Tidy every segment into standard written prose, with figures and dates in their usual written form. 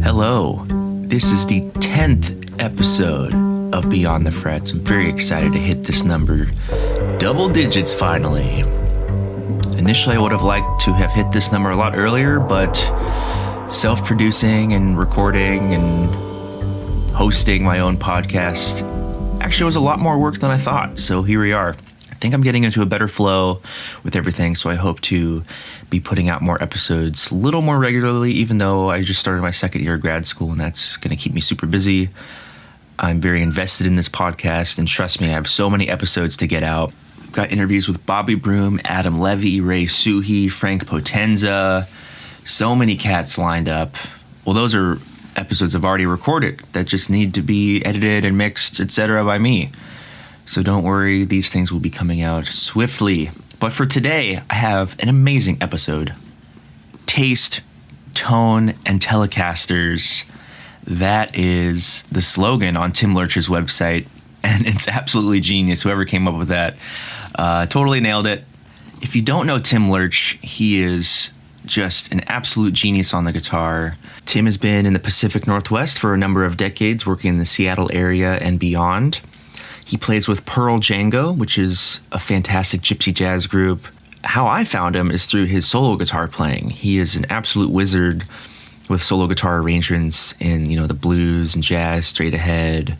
Hello, this is the 10th episode of Beyond the Frets. I'm very excited to hit this number. Double digits finally. Initially, I would have liked to have hit this number a lot earlier, but self-producing and recording and hosting my own podcast actually was a lot more work than I thought, so here we are. I think I'm getting into a better flow with everything, so I hope to be putting out more episodes a little more regularly, even though I just started my second year of grad school, and that's going to keep me super busy. I'm very invested in this podcast, and trust me, I have so many episodes to get out. I've got interviews with Bobby Broom, Adam Levy, Ray Suhi, Frank Potenza, so many cats lined up. Well, those are episodes I've already recorded that just need to be edited and mixed, etc. by me. So don't worry, these things will be coming out swiftly. But for today, I have an amazing episode. Taste, tone, and Telecasters. That is the slogan on Tim Lerch's website, and it's absolutely genius. Whoever came up with that totally nailed it. If you don't know Tim Lerch, he is just an absolute genius on the guitar. Tim has been in the Pacific Northwest for a number of decades, working in the Seattle area and beyond. He plays with Pearl Django, which is a fantastic gypsy jazz group. How I found him is through his solo guitar playing. He is an absolute wizard with solo guitar arrangements in, the blues and jazz, straight ahead,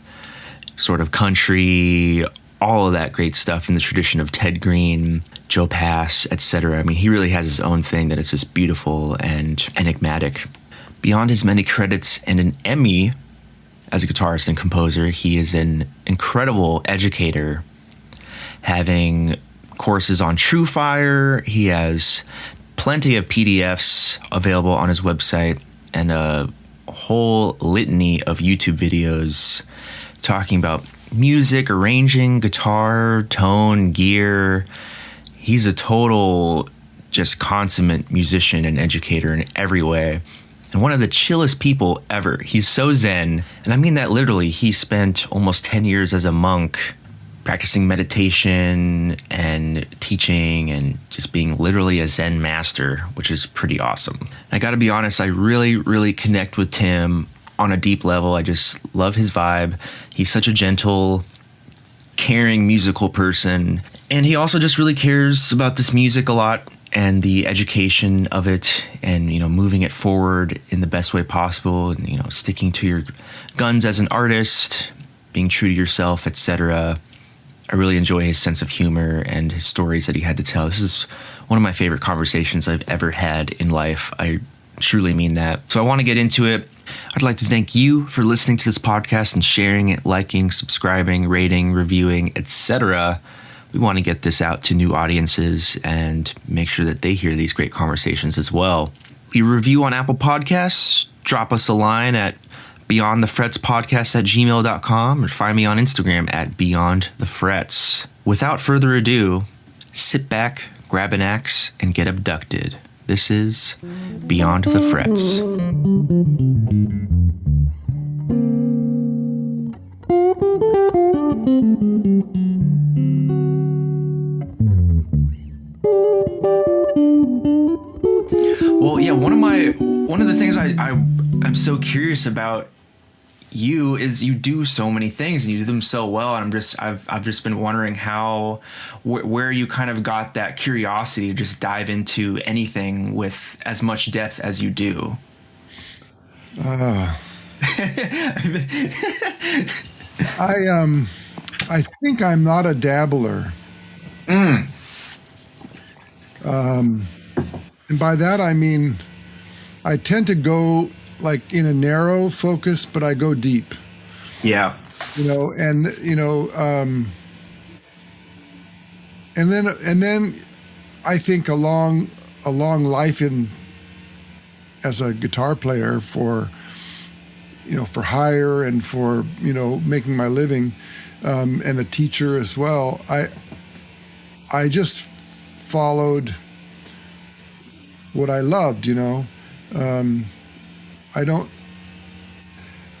sort of country, all of that great stuff in the tradition of Ted Green, Joe Pass, etc. I mean, he really has his own thing that is just beautiful and enigmatic. Beyond his many credits and an Emmy as a guitarist and composer, he is an incredible educator, having courses on TrueFire. He has plenty of PDFs available on his website and a whole litany of YouTube videos talking about music, arranging, guitar, tone, gear. He's a total, just consummate musician and educator in every way. And one of the chillest people ever. He's so zen, and I mean that literally. He spent almost 10 years as a monk practicing meditation and teaching and just being literally a zen master, which is pretty awesome. I gotta be honest, I really, really connect with Tim on a deep level. I just love his vibe. He's such a gentle, caring musical person, and he also just really cares about this music a lot and the education of it, and moving it forward in the best way possible, and sticking to your guns as an artist, being true to yourself, etc. I really enjoy his sense of humor and his stories that he had to tell. This is one of my favorite conversations I've ever had in life. I truly mean that. So I want to get into it. I'd like to thank you for listening to this podcast and sharing it, liking, subscribing, rating, reviewing, etc. We want to get this out to new audiences and make sure that they hear these great conversations as well. Leave a review on Apple Podcasts. Drop us a line at beyondthefretspodcast@gmail.com, or find me on Instagram at beyondthefrets. Without further ado, sit back, grab an axe, and get abducted. This is Beyond the Frets. Well, yeah, one of the things I'm so curious about you is you do so many things and you do them so well, and I've just been wondering where you kind of got that curiosity to just dive into anything with as much depth as you do. I think I'm not a dabbler. And by that I mean I tend to go like in a narrow focus, but I go deep. Yeah. And then I think a long life as a guitar player for hire and for making my living, and a teacher as well. I just followed what I loved.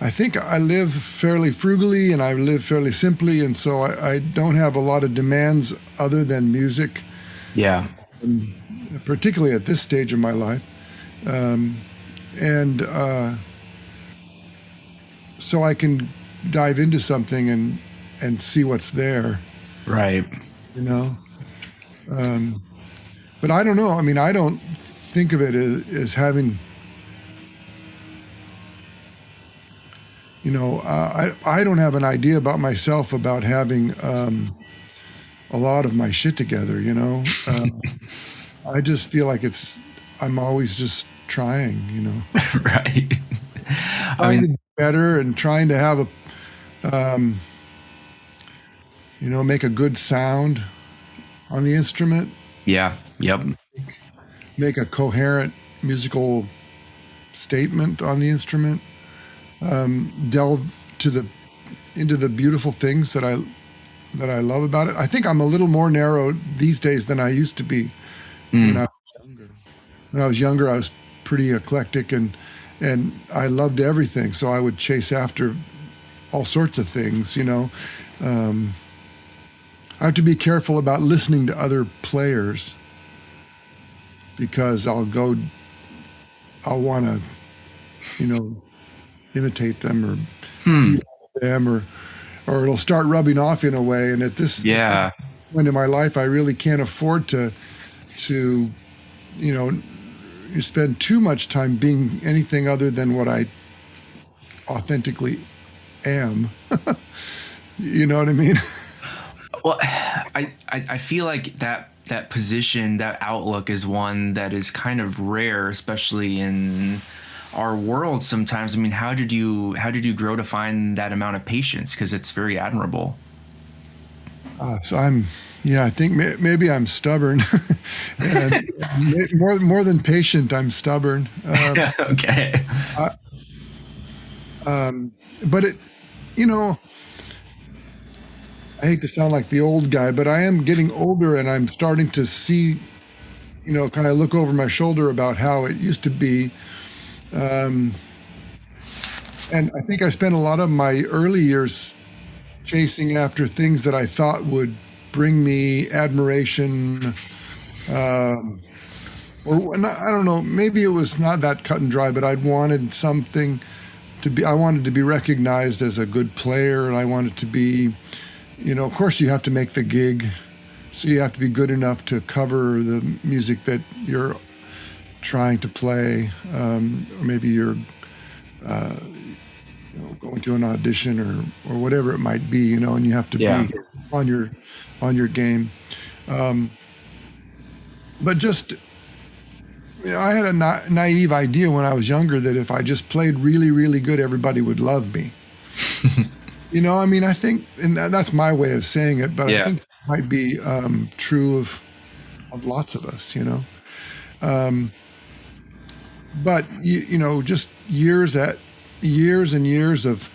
I think I live fairly frugally and I live fairly simply, and so I don't have a lot of demands other than music. Yeah. Particularly at this stage of my life. so I can dive into something and see what's there, Right. you know. But I don't know. I mean, I don't think of it as having, I don't have an idea about myself about having a lot of my shit together, you know. I just feel like I'm always just trying, you know. Right. I Trying to mean, do better and trying to have make a good sound on the instrument, yeah. Yep. make a coherent musical statement on the instrument, delve into the beautiful things that I love about it. I think I'm a little more narrow these days than I used to be. When I when I was younger, I was pretty eclectic and I loved everything. So I would chase after all sorts of things, you know. I have to be careful about listening to other players because I'll want to, imitate them or beat them or it'll start rubbing off in a way. And at this Yeah. point in my life, I really can't afford to, you spend too much time being anything other than what I authentically am. You know what I mean? Well, I feel like that position, that outlook is one that is kind of rare, especially in our world sometimes. I mean, how did you grow to find that amount of patience? Because it's very admirable. So I think maybe I'm stubborn, and more than patient, I'm stubborn. Okay. But I hate to sound like the old guy, but I am getting older, and I'm starting to see, kind of look over my shoulder about how it used to be. And I think I spent a lot of my early years chasing after things that I thought would bring me admiration. Or I don't know, maybe it was not that cut and dry, but I wanted something I wanted to be recognized as a good player, and I wanted to be, of course you have to make the gig, so you have to be good enough to cover the music that you're trying to play, or maybe you're going to an audition or whatever it might be, and you have to be on your game. But just, I had a naive idea when I was younger that if I just played really, really good, everybody would love me. I mean, I think, and that's my way of saying it, but I think it might be true of lots of us, but just years and years of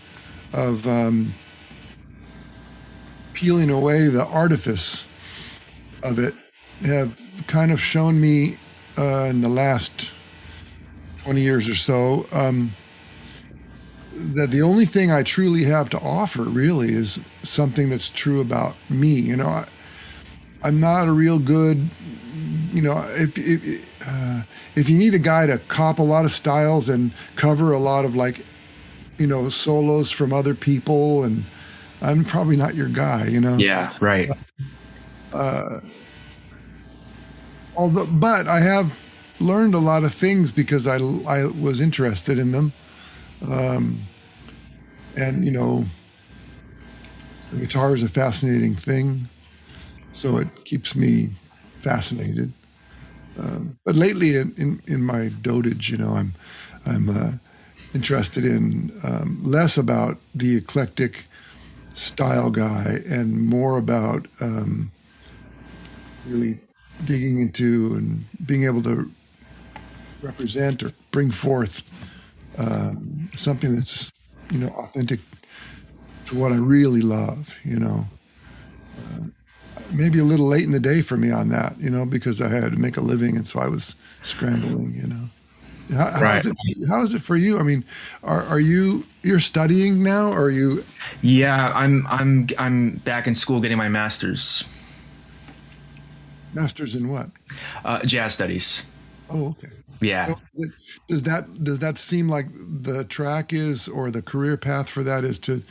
peeling away the artifice of it have kind of shown me in the last 20 years or so that the only thing I truly have to offer really is something that's true about me. I'm not a real good, if you need a guy to cop a lot of styles and cover a lot of solos from other people, and I'm probably not your guy, Yeah, right. But I have learned a lot of things because I was interested in them. And, the guitar is a fascinating thing, so it keeps me fascinated. But lately in my dotage, I'm interested in less about the eclectic style guy and more about really digging into and being able to represent or bring forth something that's authentic to what I really love. Maybe a little late in the day for me on that, because I had to make a living, and so I was scrambling. How is it for you? I mean, you're studying now, or are you? Yeah, I'm back in school getting my master's. Master's in what? Jazz studies. Oh, okay. Yeah. So does that seem like the track is, or the career path for that is to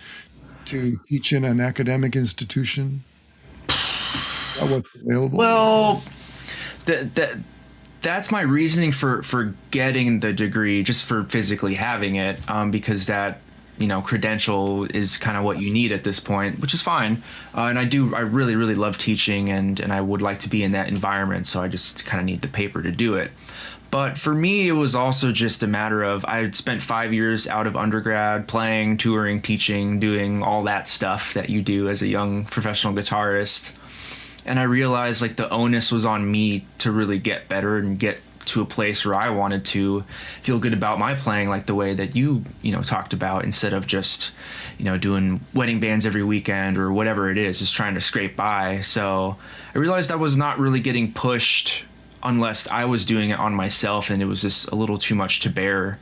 teach in an academic institution? Is that what's available? Well, that that's my reasoning for getting the degree, just for physically having it, because that, credential is kind of what you need at this point, which is fine. And I really really love teaching, and I would like to be in that environment, so I just kind of need the paper to do it. But for me, it was also just a matter of I had spent 5 years out of undergrad playing, touring, teaching, doing all that stuff that you do as a young professional guitarist. And I realized like the onus was on me to really get better and get to a place where I wanted to feel good about my playing, like the way that you talked about, instead of just doing wedding bands every weekend or whatever it is, just trying to scrape by. So I realized I was not really getting pushed unless I was doing it on myself, and it was just a little too much to bear.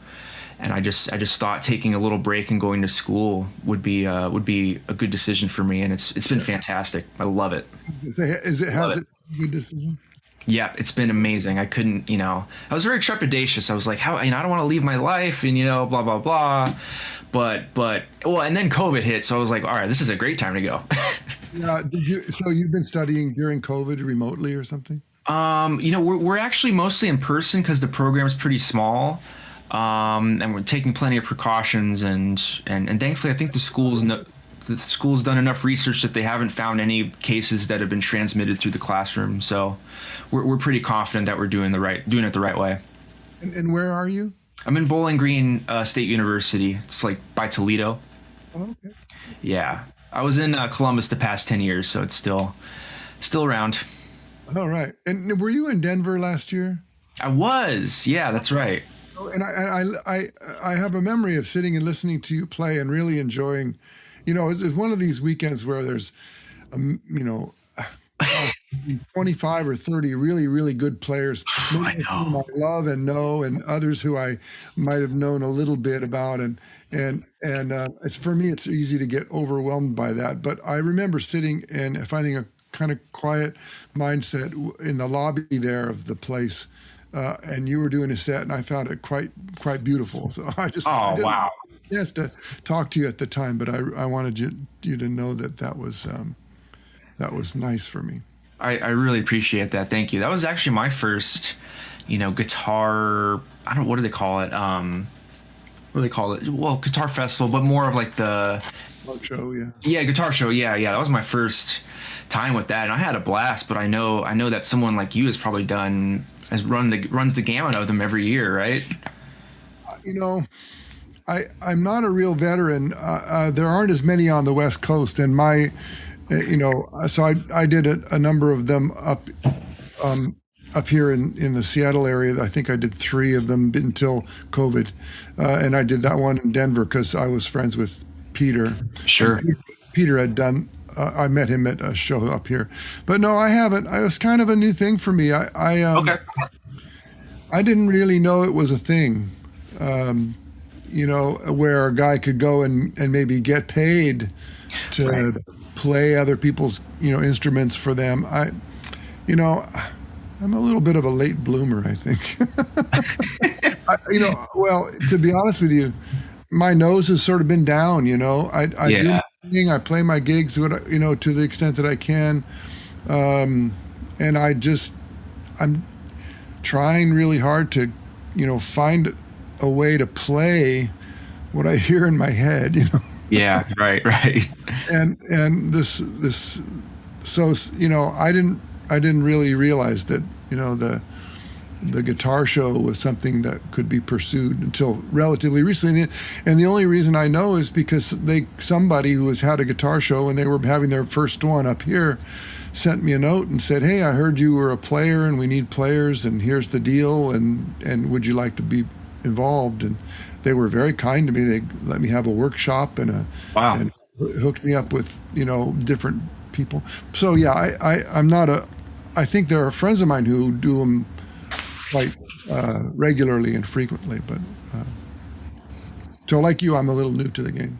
And I just thought taking a little break and going to school would be a good decision for me, and it's been fantastic. I love it. Love Has it. it been a good decision? Yeah, it's been amazing. I couldn't, I was very trepidatious. I was like, how, I don't want to leave my life, and blah blah blah. But well, and then COVID hit, so I was like, all right, this is a great time to go. Yeah. So you've been studying during COVID remotely or something? We're actually mostly in person because the program's pretty small. And we're taking plenty of precautions, and thankfully I think the school's done enough research that they haven't found any cases that have been transmitted through the classroom. So we're pretty confident that we're doing it the right way. And where are you? I'm in Bowling Green State University. It's like by Toledo. Oh, okay. Yeah, I was in Columbus the past 10 years, so it's still around. All right. And were you in Denver last year? I was. Yeah, that's right. Oh, and I have a memory of sitting and listening to you play and really enjoying. It's one of these weekends where there's, um, you know, uh, 25 or 30 really, really good players, I many of whom I know. love and know, and others who I might have known a little bit about. And it's for me, it's easy to get overwhelmed by that. But I remember sitting and finding a kind of quiet mindset in the lobby there of the place. And you were doing a set, and I found it quite beautiful. So I Oh didn't wow. yes to talk to you at the time, but I wanted you to know that was nice for me. I really appreciate that. Thank you. That was actually my first, guitar. I don't. What do they call it? What do they call it? Well, guitar festival, but more of like the Oh, show, yeah. yeah guitar show. Yeah, yeah. That was my first time with that, and I had a blast. But I know that someone like you has probably runs the gamut of them every year, right? You know, I'm not a real veteran. There aren't as many on the West Coast, and so I did a number of them up here in the Seattle area. I think I did three of them until COVID, and I did that one in Denver because I was friends with Peter, and Sure. Peter had done. I met him at a show up here, but no, I haven't. It was kind of a new thing for me. Okay. I didn't really know it was a thing. Where a guy could go and maybe get paid Right. to play other people's, instruments for them. You know, I'm a little bit of a late bloomer, I think. Well, to be honest with you, my nose has sort of been down. I do Yeah. my thing, I play my gigs, to the extent that I can, and I'm trying really hard to, find a way to play what I hear in my head, Yeah. Right. Right. and this so I didn't really realize that the guitar show was something that could be pursued until relatively recently. And the only reason I know is because somebody who has had a guitar show and they were having their first one up here sent me a note and said, "Hey, I heard you were a player and we need players and here's the deal and would you like to be involved?" And they were very kind to me. They let me have a workshop Wow. and hooked me up with different people. So yeah, I'm not a. I think there are friends of mine who do them quite regularly and frequently, but so like you, I'm a little new to the game.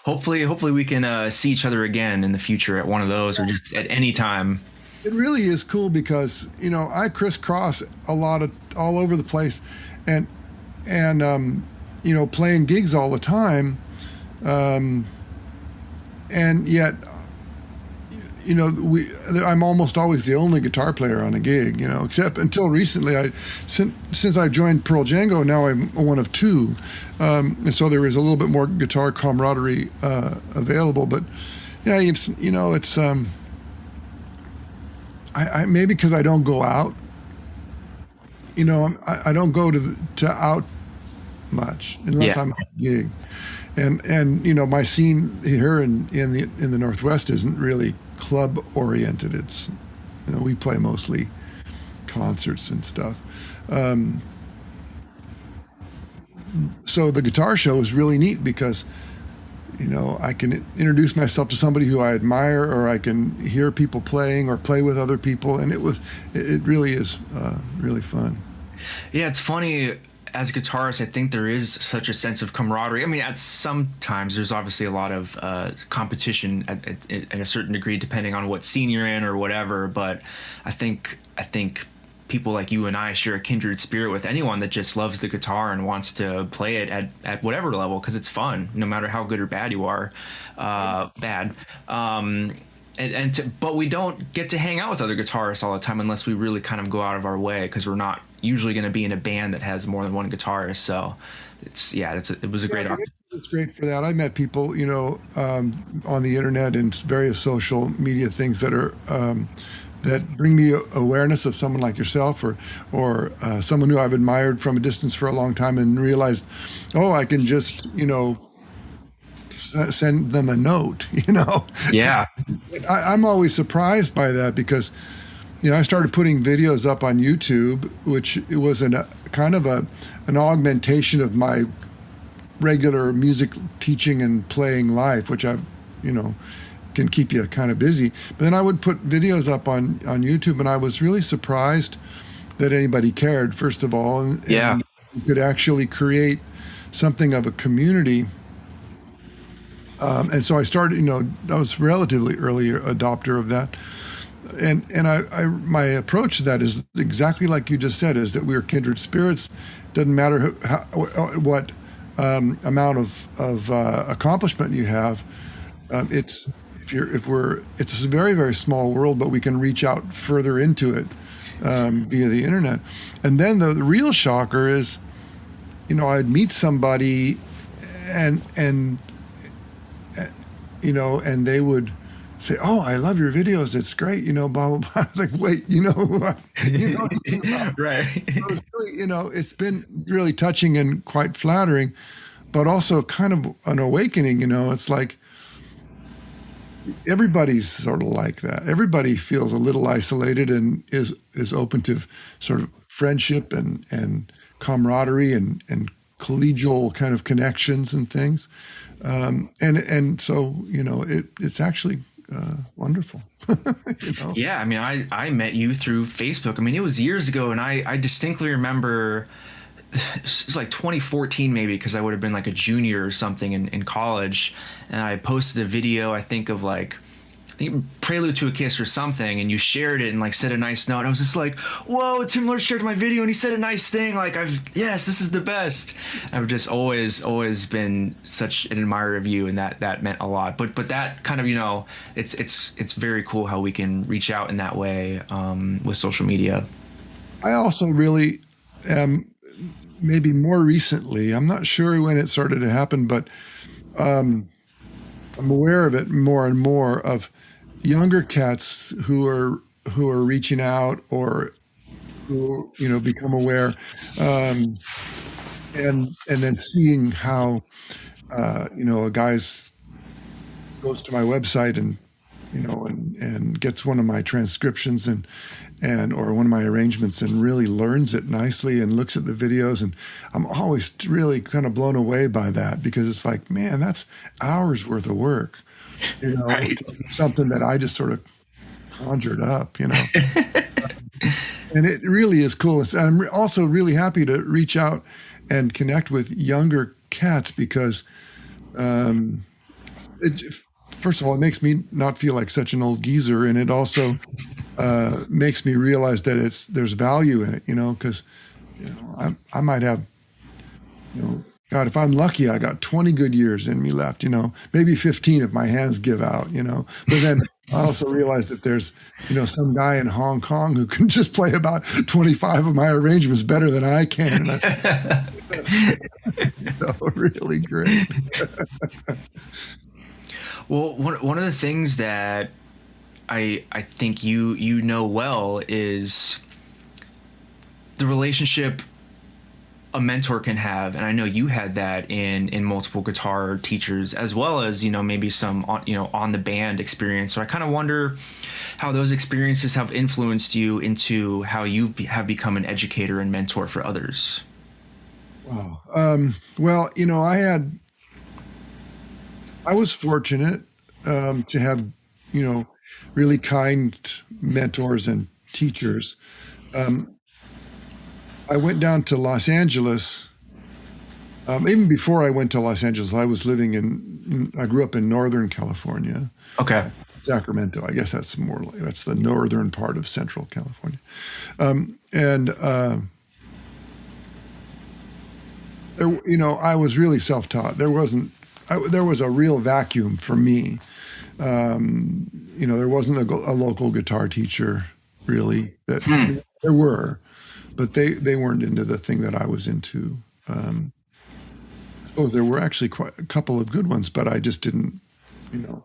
Hopefully we can see each other again in the future at one of those, or just at any time. It really is cool because I crisscross all over the place, and playing gigs all the time, and yet I'm almost always the only guitar player on a gig, except until recently. Since I joined Pearl Django, now I'm one of two, and so there is a little bit more guitar camaraderie available. But yeah, it's I maybe because I don't go out, I don't go to out much unless Yeah. I'm at a gig, and my scene here in the Northwest isn't really club oriented. It's we play mostly concerts and stuff. So the guitar show is really neat because I can introduce myself to somebody who I admire, or I can hear people playing or play with other people, and it really is really fun. Yeah, it's funny. As guitarists, I think there is such a sense of camaraderie. I mean, at some times there's obviously a lot of competition at a certain degree, depending on what scene you're in or whatever. But I think people like you and I share a kindred spirit with anyone that just loves the guitar and wants to play it at whatever level, because it's fun, no matter how good or bad you are. Bad. But we don't get to hang out with other guitarists all the time unless we really kind of go out of our way, because we're not usually going to be in a band that has more than one guitarist. So it was a great opportunity. It's great for that. I met people, on the internet and various social media things that are that bring me awareness of someone like yourself, or someone who I've admired from a distance for a long time, and realized, oh, I can just send them a note. Yeah. I'm always surprised by that because I started putting videos up on YouTube, which it was an augmentation of my regular music teaching and playing life, which I've can keep you kind of busy. But then I would put videos up on YouTube, and I was really surprised that anybody cared, first of all, and you could actually create something of a community. And so I started, I was relatively early adopter of that. And I my approach to that is exactly like you just said, is that we're kindred spirits. Doesn't matter what amount of accomplishment you have. It's a very, very small world, but we can reach out further into it via the internet. And then the real shocker is, I'd meet somebody and they would say, "Oh, I love your videos. It's great." Blah blah blah. Like, wait, Right. It's been really touching and quite flattering, but also kind of an awakening. It's like everybody's sort of like that. Everybody feels a little isolated and is open to sort of friendship and camaraderie and collegial kind of connections and things. And so, it's actually wonderful. Yeah, I mean, I met you through Facebook. I mean, it was years ago, and I distinctly remember it was like 2014 maybe, because I would have been like a junior or something in college, and I posted a video, I think Prelude to a Kiss or something, and you shared it and like said a nice note. I was just like, whoa, Tim Lerch shared my video and he said a nice thing. Like, yes, this is the best. I've just always been such an admirer of you, and that meant a lot. But that kind of, it's very cool how we can reach out in that way with social media. I also really maybe more recently, I'm not sure when it started to happen, but I'm aware of it more and more, of younger cats who are reaching out, or who become aware, and then seeing how a guy's goes to my website and and gets one of my transcriptions and or one of my arrangements and really learns it nicely and looks at the videos, and I'm always really kind of blown away by that, because it's like, man, that's hours worth of work. Right. Something that I just sort of conjured up, and it really is cool. I'm also really happy to reach out and connect with younger cats, because first of all, it makes me not feel like such an old geezer, and it also makes me realize that there's value in it, because I might have, God, if I'm lucky, I got 20 good years in me left, maybe 15 if my hands give out, but then I also realize that there's, some guy in Hong Kong who can just play about 25 of my arrangements better than I can. And that's really great. Well, one of the things that I think you know well is the relationship a mentor can have, and I know you had that in multiple guitar teachers, as well as maybe some on the band experience. So I kind of wonder how those experiences have influenced you into how you have become an educator and mentor for others. Wow. Well, I was fortunate to have really kind mentors and teachers. I went down to Los Angeles. Even before I went to Los Angeles, I was living I grew up in Northern California. Okay. Sacramento. I guess that's that's the northern part of Central California. I was really self-taught. There was a real vacuum for me. There wasn't a local guitar teacher really. There were, but they weren't into the thing that I was into. I suppose there were actually quite a couple of good ones, but I just didn't, and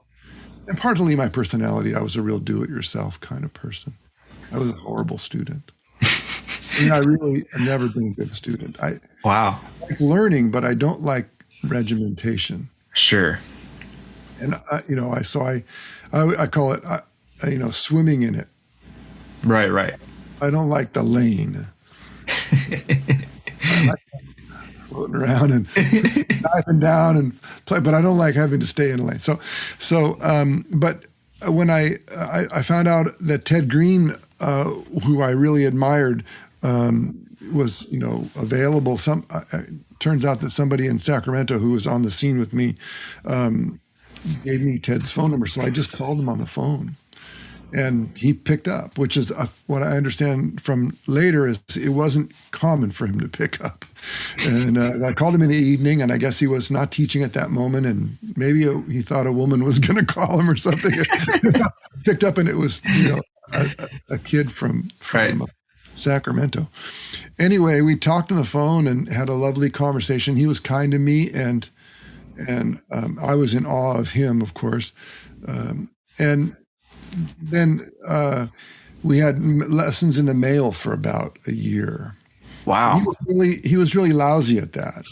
partly my personality, I was a real do-it-yourself kind of person. I was a horrible student. I really have never been a good student. Wow. I like learning, but I don't like regimentation. Sure. And I call it swimming in it. Right. I don't like the lane. I like floating around and diving down and play, but I don't like having to stay in a lane. But when I found out that Ted Green, who I really admired, was available. Turns out that somebody in Sacramento who was on the scene with me gave me Ted's phone number, so I just called him on the phone, and he picked up. Which is what I understand from later is it wasn't common for him to pick up. And I called him in the evening, and I guess he was not teaching at that moment, and maybe he thought a woman was going to call him or something. Picked up, and it was a kid from Sacramento. Anyway, we talked on the phone and had a lovely conversation. He was kind to me, and I was in awe of him, of course. And then we had lessons in the mail for about a year. Wow. He was really lousy at that,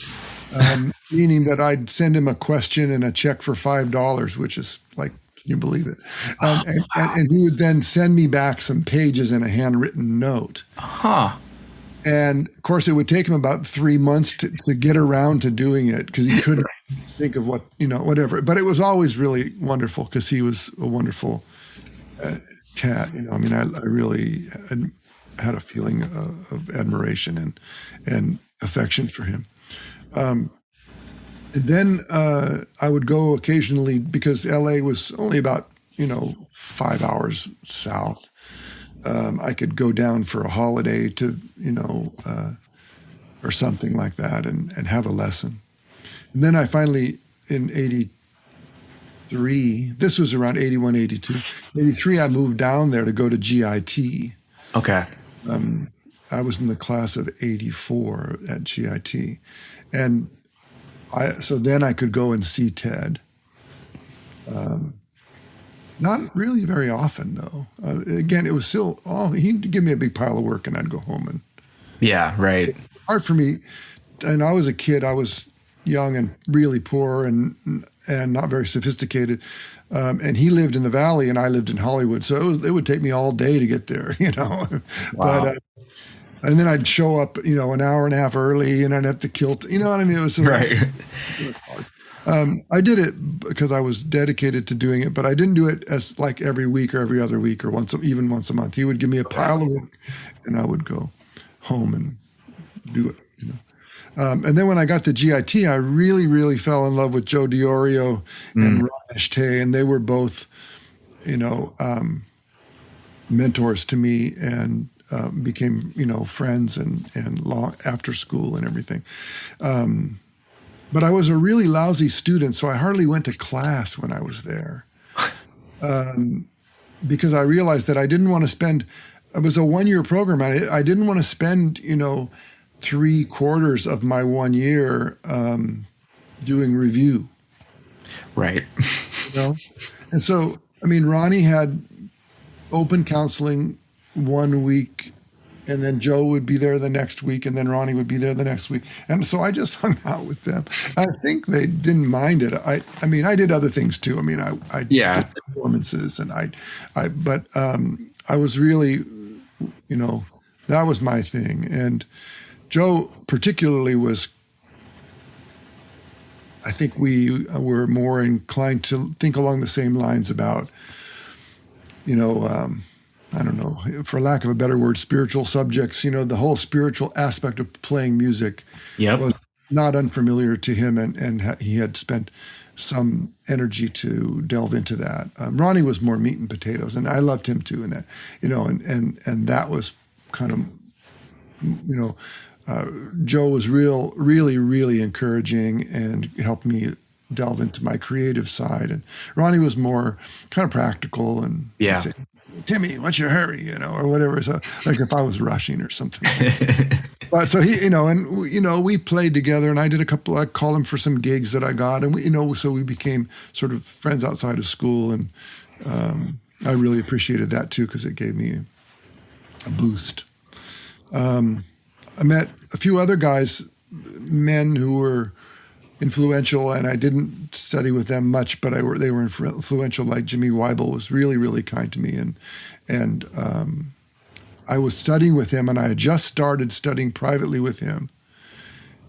meaning that I'd send him a question and a check for $5, which is like, can you believe it? And he would then send me back some pages and a handwritten note. Huh. And of course, it would take him about 3 months to get around to doing it because he couldn't think of whatever. But it was always really wonderful because he was a wonderful cat. I really had a feeling of admiration and affection for him. And then I would go occasionally because LA was only about 5 hours south. I could go down for a holiday to or something like that and have a lesson. And then I finally in 83, this was around 81, 82, 83, I moved down there to go to GIT. Okay. I was in the class of 84 at GIT. And so then I could go and see Ted. Not really very often, though. Again, it was still, he'd give me a big pile of work and I'd go home. And yeah, right. Hard for me. And I was a kid. I was young and really poor and not very sophisticated. And he lived in the Valley and I lived in Hollywood. So it would take me all day to get there, Wow. But, and then I'd show up, an hour and a half early and I'd have to kill, you know what I mean? It was right. It was hard. I did it because I was dedicated to doing it, but I didn't do it as like every week or every other week or even once a month. He would give me a pile of work and I would go home and do it, And then when I got to GIT, I really, really fell in love with Joe DiOrio and Ron Ashtay, and they were both, mentors to me and became, friends and long after school and everything. But I was a really lousy student, so I hardly went to class when I was there. Because I realized that I didn't want to spend, it was a 1-year program. I didn't want to spend, 3/4 of my 1 year doing review. Right. And so, Ronnie had open counseling 1 week, and then Joe would be there the next week, and then Ronnie would be there the next week. And so I just hung out with them. I think they didn't mind it. I did other things too. I did performances, and but I was really, that was my thing. And Joe particularly was, I think we were more inclined to think along the same lines about, I don't know, for lack of a better word, spiritual subjects. The whole spiritual aspect of playing music was not unfamiliar to him, and he had spent some energy to delve into that. Ronnie was more meat and potatoes, and I loved him too. And that, and that was kind of, Joe was really, really encouraging and helped me delve into my creative side. And Ronnie was more kind of practical and say, Timmy, what's your hurry, or whatever. So like if I was rushing or something. But so he, we played together, and I called him for some gigs that I got, and so we became sort of friends outside of school. And I really appreciated that too, because it gave me a boost. I met a few other guys, men who were influential, and I didn't study with them much, but they were influential. Like Jimmy Weibel was really, really kind to me, and I was studying with him, and I had just started studying privately with him,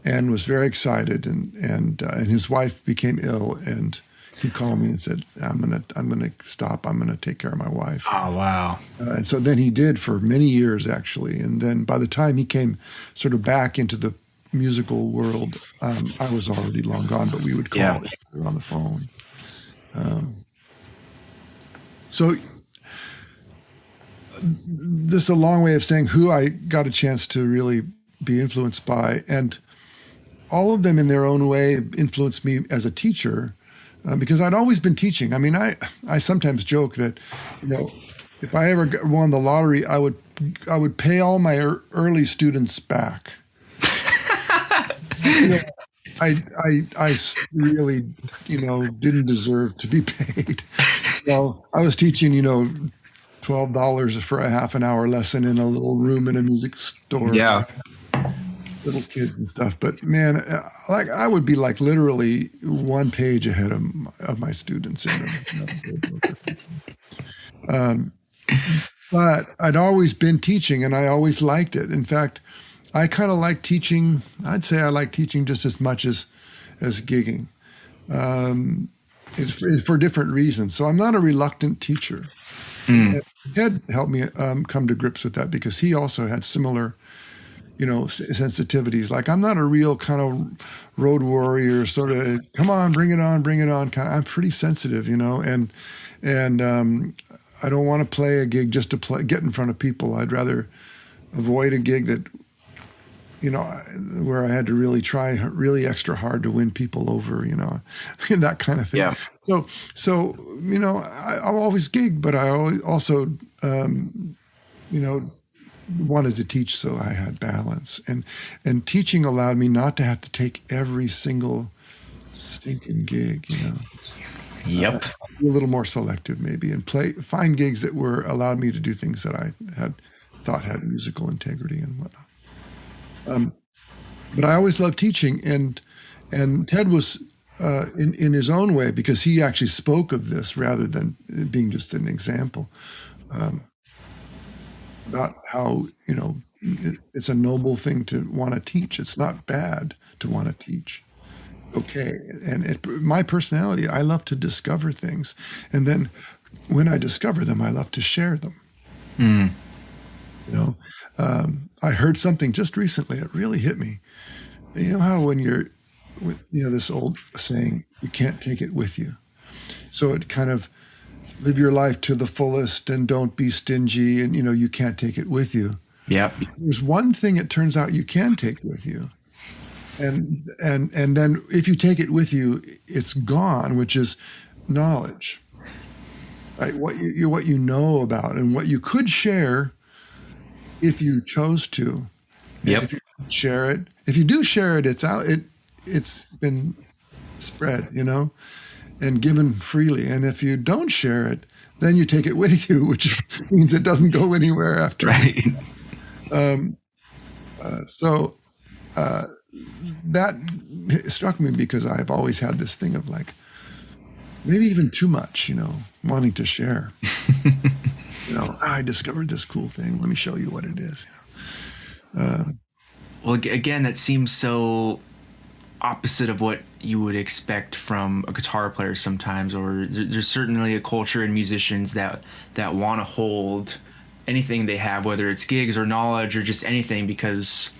and was very excited. And his wife became ill, and he called me and said, "I'm gonna stop. I'm gonna take care of my wife." Oh wow! And so then he did for many years, actually. And then by the time he came sort of back into the musical world, I was already long gone, but we would call each other on the phone. So this is a long way of saying who I got a chance to really be influenced by, and all of them in their own way influenced me as a teacher, because I'd always been teaching. I sometimes joke that, if I ever won the lottery, I would pay all my early students back. I really, didn't deserve to be paid. I was teaching, $12 for a half an hour lesson in a little room in a music store. Yeah. Little kids and stuff. But man, I would be literally one page ahead of my students. But I'd always been teaching, and I always liked it. In fact, I kind of like teaching. I'd say I like teaching just as much as gigging. It's for different reasons. So I'm not a reluctant teacher. Ted helped me come to grips with that, because he also had similar, sensitivities. Like, I'm not a real kind of road warrior, sort of, come on, bring it on kind of. I'm pretty sensitive, and I don't want to play a gig just to get in front of people. I'd rather avoid a gig that, where I had to really try really extra hard to win people over, that kind of thing. Yeah. So I'll always gig, but I also, wanted to teach, so I had balance. And teaching allowed me not to have to take every single stinking gig, Yep. Be a little more selective maybe, and find gigs that allowed me to do things that I thought had musical integrity and whatnot. But I always loved teaching, and Ted was in his own way, because he actually spoke of this rather than being just an example, about how it's a noble thing to want to teach. It's not bad to want to teach. Okay, and my personality, I love to discover things, and then when I discover them, I love to share them. I heard something just recently that really hit me. You know how when you're, this old saying, you can't take it with you. So it kind of live your life to the fullest and don't be stingy, and you can't take it with you. Yep. There's one thing it turns out you can take with you. And then if you take it with you, it's gone, which is knowledge. Right? What you know about and what you could share if you chose to. Yep. If you share it, if you do share it, it's out. It's been spread, and given freely. And if you don't share it, then you take it with you, which means it doesn't go anywhere after. Right. So that struck me because I've always had this thing of like, maybe even too much, wanting to share. I discovered this cool thing. Let me show you what it is. Well, again, that seems so opposite of what you would expect from a guitar player sometimes, or there's certainly a culture in musicians that want to hold anything they have, whether it's gigs or knowledge or just anything, because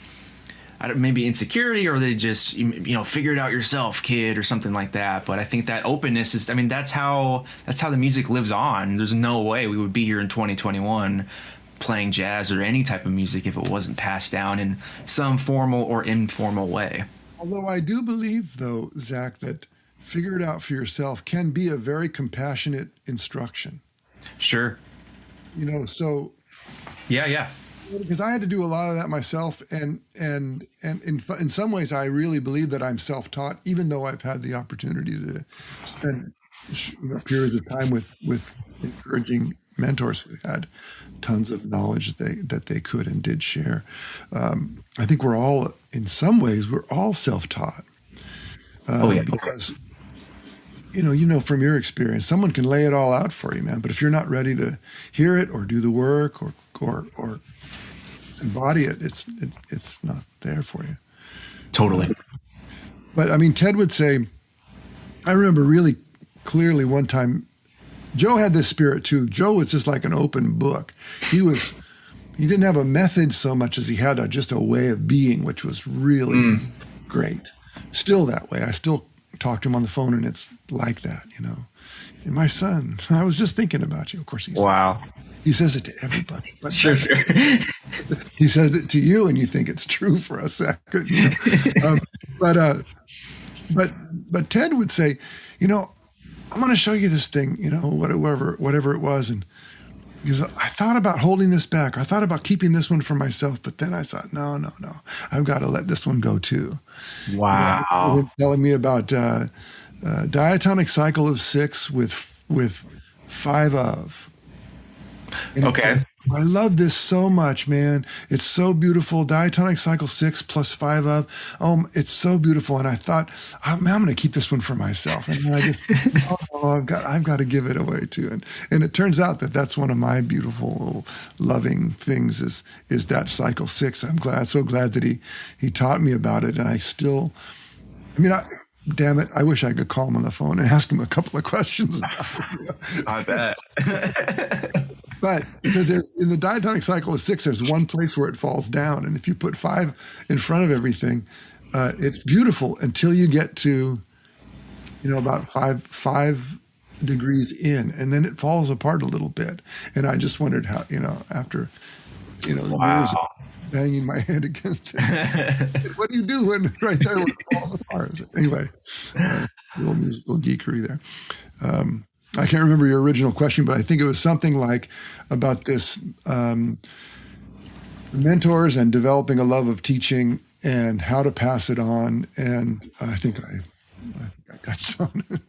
maybe insecurity, or they just figure it out yourself, kid, or something like that. But I think that openness is, that's how the music lives on. There's no way we would be here in 2021 playing jazz or any type of music if it wasn't passed down in some formal or informal way. Although I do believe, though, Zach, that figure it out for yourself can be a very compassionate instruction. Sure. So. Yeah. Because I had to do a lot of that myself, and in some ways, I really believe that I'm self-taught, even though I've had the opportunity to spend periods of time with encouraging mentors who had tons of knowledge that they could and did share. I think we're all, in some ways, we're all self-taught. Because from your experience, someone can lay it all out for you, man. But if you're not ready to hear it or do the work or embody it, it's not there for you. Totally. But Ted would say, I remember really clearly one time, Joe had this spirit too. Joe was just like an open book. He didn't have a method so much as he had just a way of being, which was really great. Still that way. I still talk to him on the phone, and it's like that, And my son, I was just thinking about you. Of course, he says it to everybody, but sure. He says it to you, and you think it's true for a second. But Ted would say, I'm going to show you this thing, whatever it was, and because I thought about holding this back, I thought about keeping this one for myself, but then I thought, no, I've got to let this one go too. Wow. Telling me about diatonic cycle of 6 with 5 of. And okay. I love this so much, man. It's so beautiful. Diatonic cycle 6 plus 5 of. It's so beautiful. And I thought, I'm going to keep this one for myself. And I just, I've got to give it away too. And it turns out that that's one of my beautiful, loving things is that cycle 6. I'm so glad that he taught me about it. And I still, damn it, I wish I could call him on the phone and ask him a couple of questions about it. I bet. But because in the diatonic cycle of 6, there's one place where it falls down. And if you put 5 in front of everything, it's beautiful until you get to, about five degrees in. And then it falls apart a little bit. And I just wondered how, after, wow. years of banging my head against it. What do you do when right there when it falls apart? Anyway, a little musical geekery there. I can't remember your original question, but I think it was something like about this mentors and developing a love of teaching and how to pass it on. And I think I touched on it.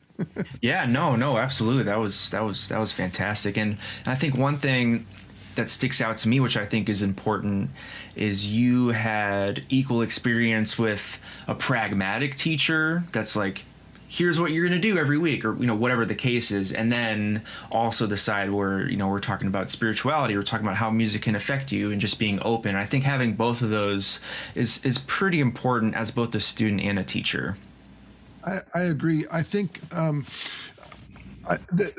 Yeah, no, absolutely. That was fantastic. And I think one thing that sticks out to me, which I think is important, is you had equal experience with a pragmatic teacher that's like, here's what you're going to do every week, or whatever the case is, and then also the side where we're talking about spirituality, we're talking about how music can affect you, and just being open. I think having both of those is pretty important as both a student and a teacher. I agree. I think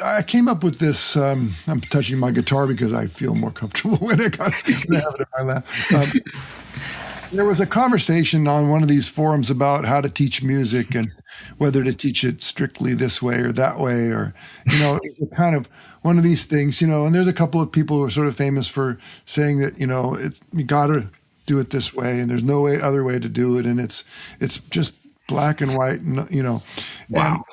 I came up with this. I'm touching my guitar because I feel more comfortable when I have it in my lap. There was a conversation on one of these forums about how to teach music and whether to teach it strictly this way or that way, or, it's kind of one of these things, and there's a couple of people who are sort of famous for saying that, you got to do it this way and there's no other way to do it. And it's just black and white, Wow.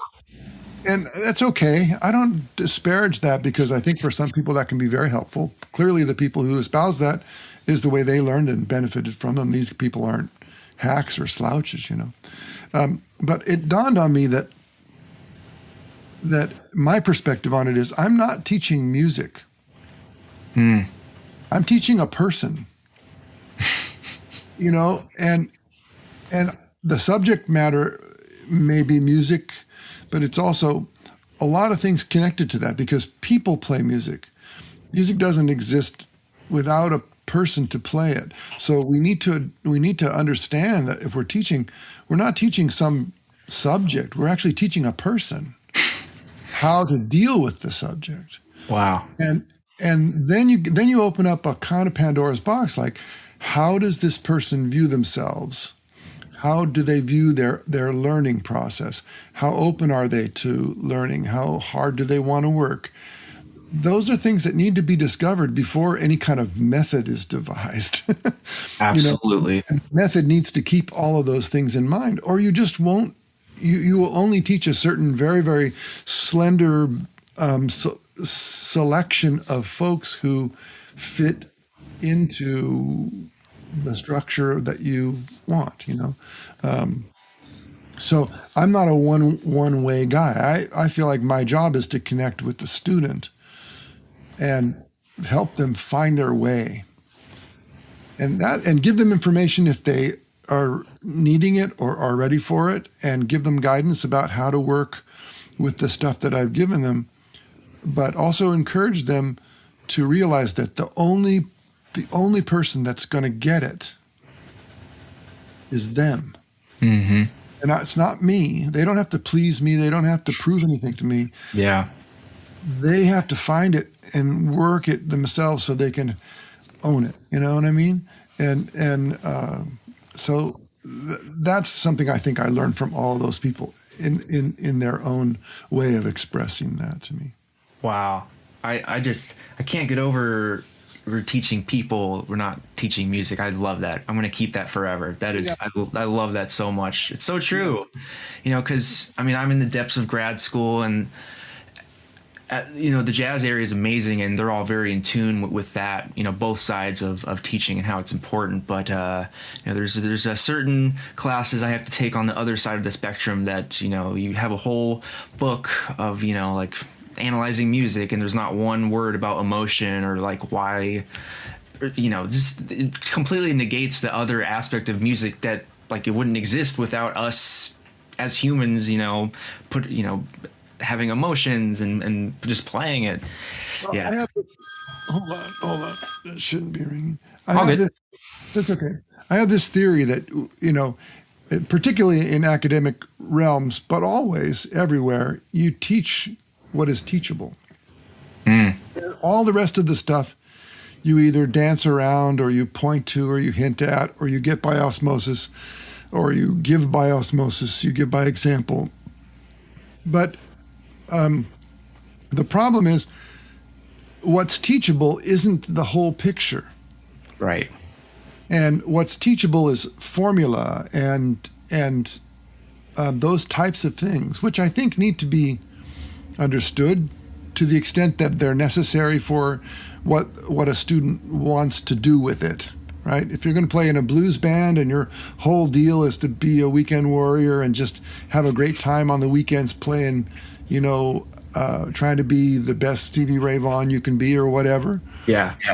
And that's okay. I don't disparage that because I think for some people that can be very helpful. Clearly, the people who espouse that is the way they learned and benefited from them. These people aren't hacks or slouches, But it dawned on me that my perspective on it is I'm not teaching music. I'm teaching a person, and the subject matter may be music, but it's also a lot of things connected to that because people play music. Music doesn't exist without a person to play it. So we need to understand that if we're teaching, we're not teaching some subject. We're actually teaching a person how to deal with the subject. Wow. And then you open up a kind of Pandora's box, like how does this person view themselves? How do they view their learning process? How open are they to learning? How hard do they want to work? Those are things that need to be discovered before any kind of method is devised. Absolutely. And method needs to keep all of those things in mind, or you just won't. You will only teach a certain very, very slender selection of folks who fit into the structure that you want, So I'm not a one way guy. I feel like my job is to connect with the student and help them find their way, and give them information if they are needing it or are ready for it, and give them guidance about how to work with the stuff that I've given them, but also encourage them to realize that the only person that's going to get it is them. Mm-hmm. And it's not me. They don't have to please me. They don't have to prove anything to me. Yeah. They have to find it and work it themselves so they can own it. You know what I mean? So that's something I think I learned from all of those people in their own way of expressing that to me. Wow. I can't get over we're teaching people, we're not teaching music. I love that. I'm going to keep that forever. That is, I love that so much. It's so true, because I'm in the depths of grad school, and the jazz area is amazing, and they're all very in tune with that, both sides of teaching and how it's important. But there's a certain classes I have to take on the other side of the spectrum that you have a whole book of like analyzing music, and there's not one word about emotion or like why, just it completely negates the other aspect of music that like it wouldn't exist without us as humans, having emotions and just playing it. Yeah. Hold on. That shouldn't be ringing. That's okay. I have this theory that, particularly in academic realms, but always everywhere, you teach what is teachable. All the rest of the stuff you either dance around or you point to or you hint at or you get by osmosis or you give by osmosis, you give by example. But the problem is what's teachable isn't the whole picture. Right. And what's teachable is formula and those types of things, which I think need to be understood to the extent that they're necessary for what a student wants to do with it, right? If you're going to play in a blues band and your whole deal is to be a weekend warrior and just have a great time on the weekends playing, trying to be the best Stevie Ray Vaughan you can be or whatever,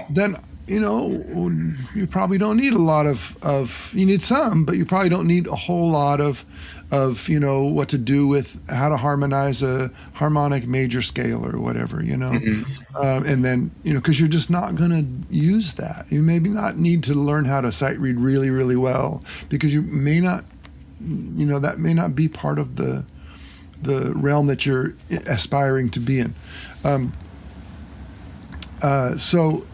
then, you probably don't need a lot of you need some, but you probably don't need a whole lot of what to do with how to harmonize a harmonic major scale or whatever, and then, because you're just not going to use that. You maybe not need to learn how to sight read really, really well because you may not, that may not be part of the realm that you're aspiring to be in. So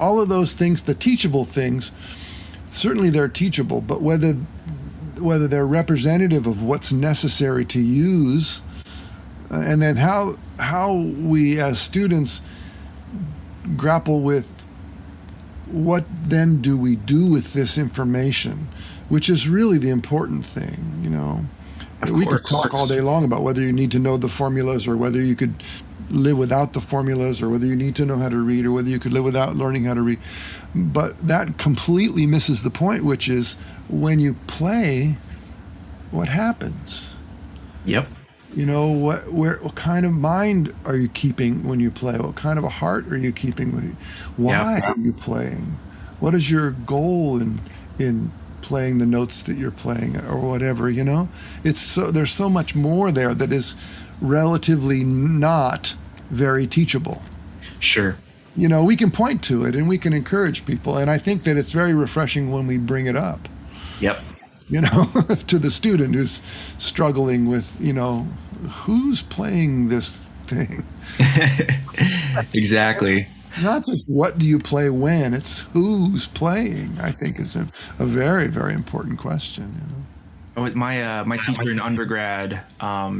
all of those things, the teachable things, certainly they're teachable, but whether they're representative of what's necessary to use, and then how we as students grapple with what then do we do with this information, which is really the important thing, you know. Of We could course. talk all day long about whether you need to know the formulas or whether you could live without the formulas or whether you need to know how to read or whether you could live without learning how to read. But that completely misses the point, which is when you play, what happens? Yep. You know, what kind of mind are you keeping when you play? What kind of a heart are you keeping? Why Yep. are you playing? What is your goal in playing the notes that you're playing or whatever, you know? There's so much more there that is relatively not very teachable. Sure. You know, we can point to it and we can encourage people, and I think that it's very refreshing when we bring it up, Yep. you know, to the student who's struggling with, you know, who's playing this thing? Exactly. Not just what do you play when, it's who's playing, I think is a very, very important question, you know. My teacher in undergrad,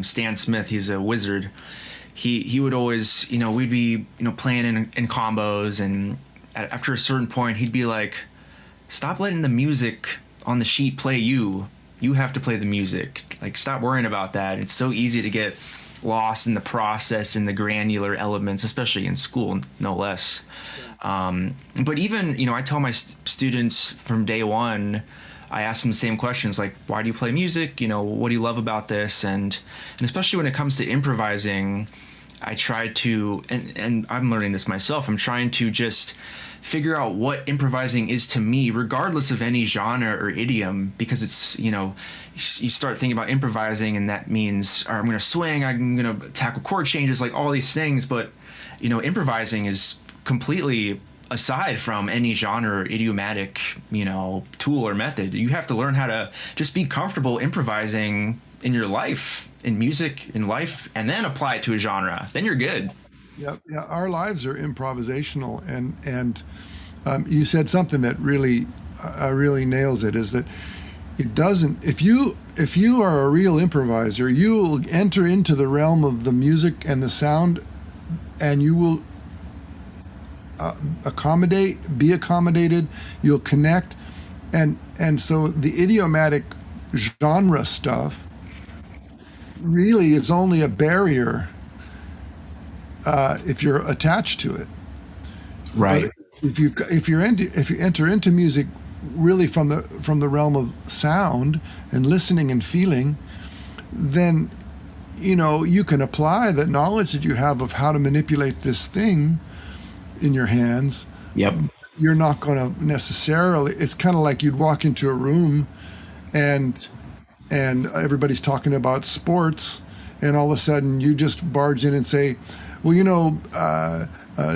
Stan Smith, he's a wizard. He would always, we'd be, playing in combos, and after a certain point, he'd be like, "Stop letting the music on the sheet play you. You have to play the music. Like, stop worrying about that. It's so easy to get lost in the process and the granular elements, especially in school, no less." But even, I tell my students from day one, I ask them the same questions, like, why do you play music? What do you love about this? And especially when it comes to improvising, I try to, and I'm learning this myself, I'm trying to just figure out what improvising is to me, regardless of any genre or idiom, because it's, you start thinking about improvising and that means, or I'm going to swing, I'm going to tackle chord changes, like all these things. But, improvising is completely aside from any genre or idiomatic, tool or method. You have to learn how to just be comfortable improvising in your life, in music, in life, and then apply it to a genre. Then you're good. Yeah, yeah. Our lives are improvisational, and you said something that really nails it. Is that it doesn't. If you are a real improviser, you will enter into the realm of the music and the sound, and you will be accommodated. You'll connect, and so the idiomatic genre stuff really is only a barrier if you're attached to it. Right. But if you enter into music really from the realm of sound and listening and feeling, then you can apply the knowledge that you have of how to manipulate this thing in your hands. Yep. You're not going to necessarily. It's kind of like you'd walk into a room, and everybody's talking about sports, and all of a sudden you just barge in and say, well,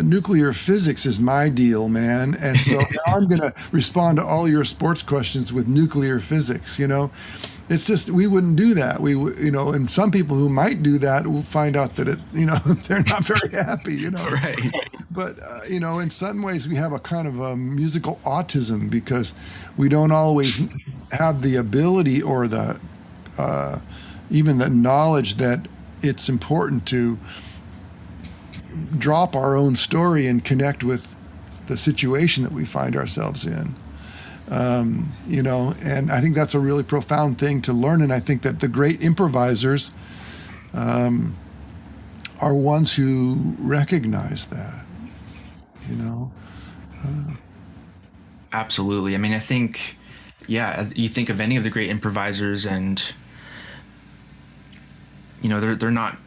nuclear physics is my deal, man. And so now I'm going to respond to all your sports questions with nuclear physics. It's just, we wouldn't do that. And some people who might do that will find out that they're not very happy. Right. But in some ways we have a kind of a musical autism because we don't always have the ability or the even the knowledge that it's important to drop our own story and connect with the situation that we find ourselves in. And I think that's a really profound thing to learn. And I think that the great improvisers are ones who recognize that, Absolutely. I mean, I think, yeah, you think of any of the great improvisers and, they're not,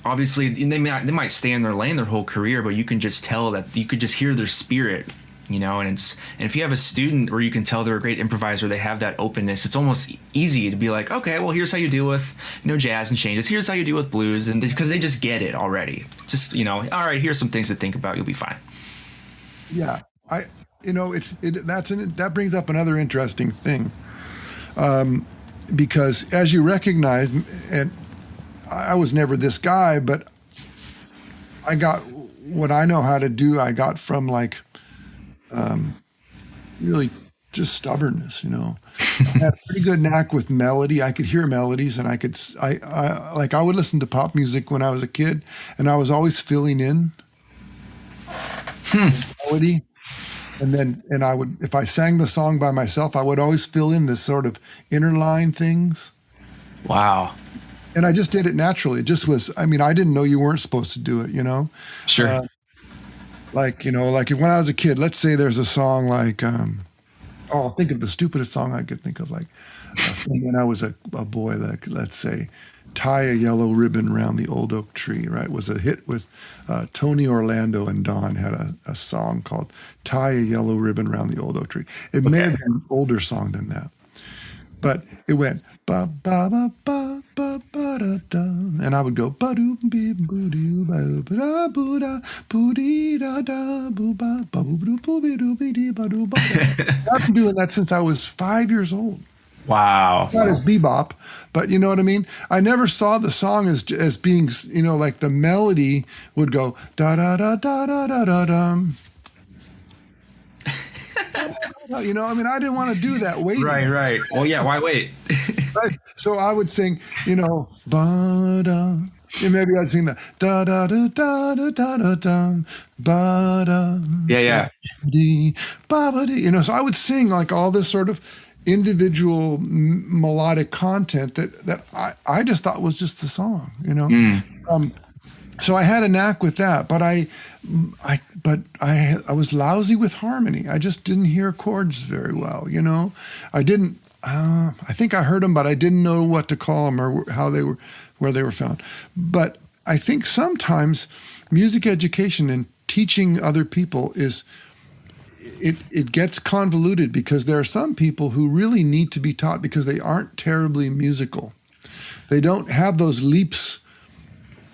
obviously they might stay in their lane their whole career, but you can just tell that you could just hear their spirit, and if you have a student where you can tell they're a great improviser, they have that openness, it's almost easy to be like, okay, well, here's how you deal with, jazz and changes. Here's how you deal with blues. And because they just get it already. Just, all right, here's some things to think about. You'll be fine. Yeah. That brings up another interesting thing. Because as you recognize, and I was never this guy, but I got what I know how to do. I got from really just stubbornness, I had a pretty good knack with melody. I could hear melodies, and I would listen to pop music when I was a kid, and I was always filling in melody. And I would, if I sang the song by myself, I would always fill in this sort of inner line things. Wow. And I just did it naturally. It just was, I didn't know you weren't supposed to do it, Sure. Like when I was a kid, let's say there's a song like, think of the stupidest song I could think of, like when I was a boy, like let's say, Tie a Yellow Ribbon Around the Old Oak Tree, right? Was a hit with Tony Orlando and Dawn had a song called Tie a Yellow Ribbon Around the Old Oak Tree. It may have been an older song than that. But it went ba ba ba ba ba ba da da, and I would go ba doo be boo doo ba ba da boo da boo dee da da boo ba ba boo doo boo be doo be dee ba doo ba. I've been doing that since I was 5 years old. Wow. Not as bebop, but you know what I mean? I never saw the song as being, like the melody would go da da da da da da da dum. I didn't want to do that waiting. Right. Well, yeah, why wait? Right. So I would sing, ba da. Maybe I'd sing that da da da da da da da da ba da. Yeah. Dee, ba ba dee. So I would sing like all this sort of individual melodic content that I just thought was just the song, So I had a knack with that, but I was lousy with harmony. I just didn't hear chords very well, I didn't. I think I heard them, but I didn't know what to call them or where they were found. But I think sometimes music education and teaching other people it gets convoluted, because there are some people who really need to be taught because they aren't terribly musical. They don't have those leaps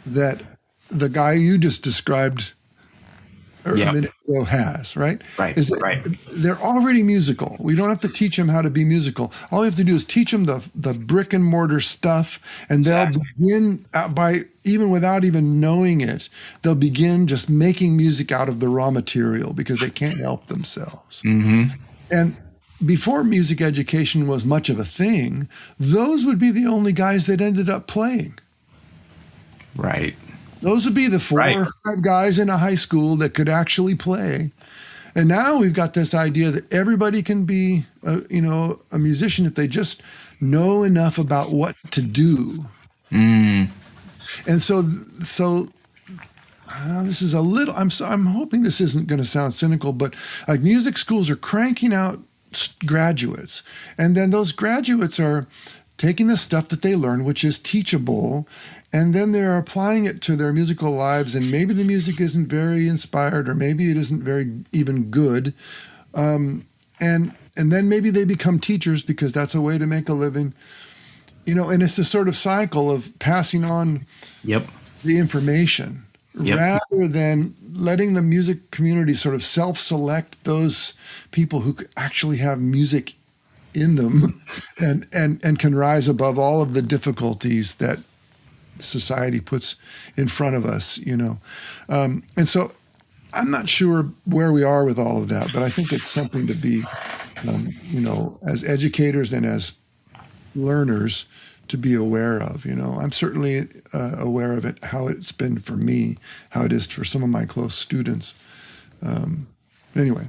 that the guy you just described a minute ago has, right? Right. They're already musical. We don't have to teach them how to be musical. All we have to do is teach them the brick and mortar stuff, and they'll begin by, even without even knowing it, they'll begin just making music out of the raw material because they can't help themselves. Mm-hmm. And before music education was much of a thing, those would be the only guys that ended up playing. Right. Those would be the 4 or 5 guys in a high school that could actually play. And now we've got this idea that everybody can be, a musician if they just know enough about what to do. Mm. And so this is a little. I'm hoping this isn't going to sound cynical, but like music schools are cranking out graduates, and then those graduates are taking the stuff that they learn, which is teachable, and then they're applying it to their musical lives, and maybe the music isn't very inspired, or maybe it isn't very even good, and then maybe they become teachers because that's a way to make a living, and it's a sort of cycle of passing on the information rather than letting the music community sort of self-select those people who actually have music in them and can rise above all of the difficulties that society puts in front of us, and so I'm not sure where we are with all of that, but I think it's something to be, as educators and as learners, to be aware of. I'm certainly aware of it, how it's been for me, how it is for some of my close students. Anyway.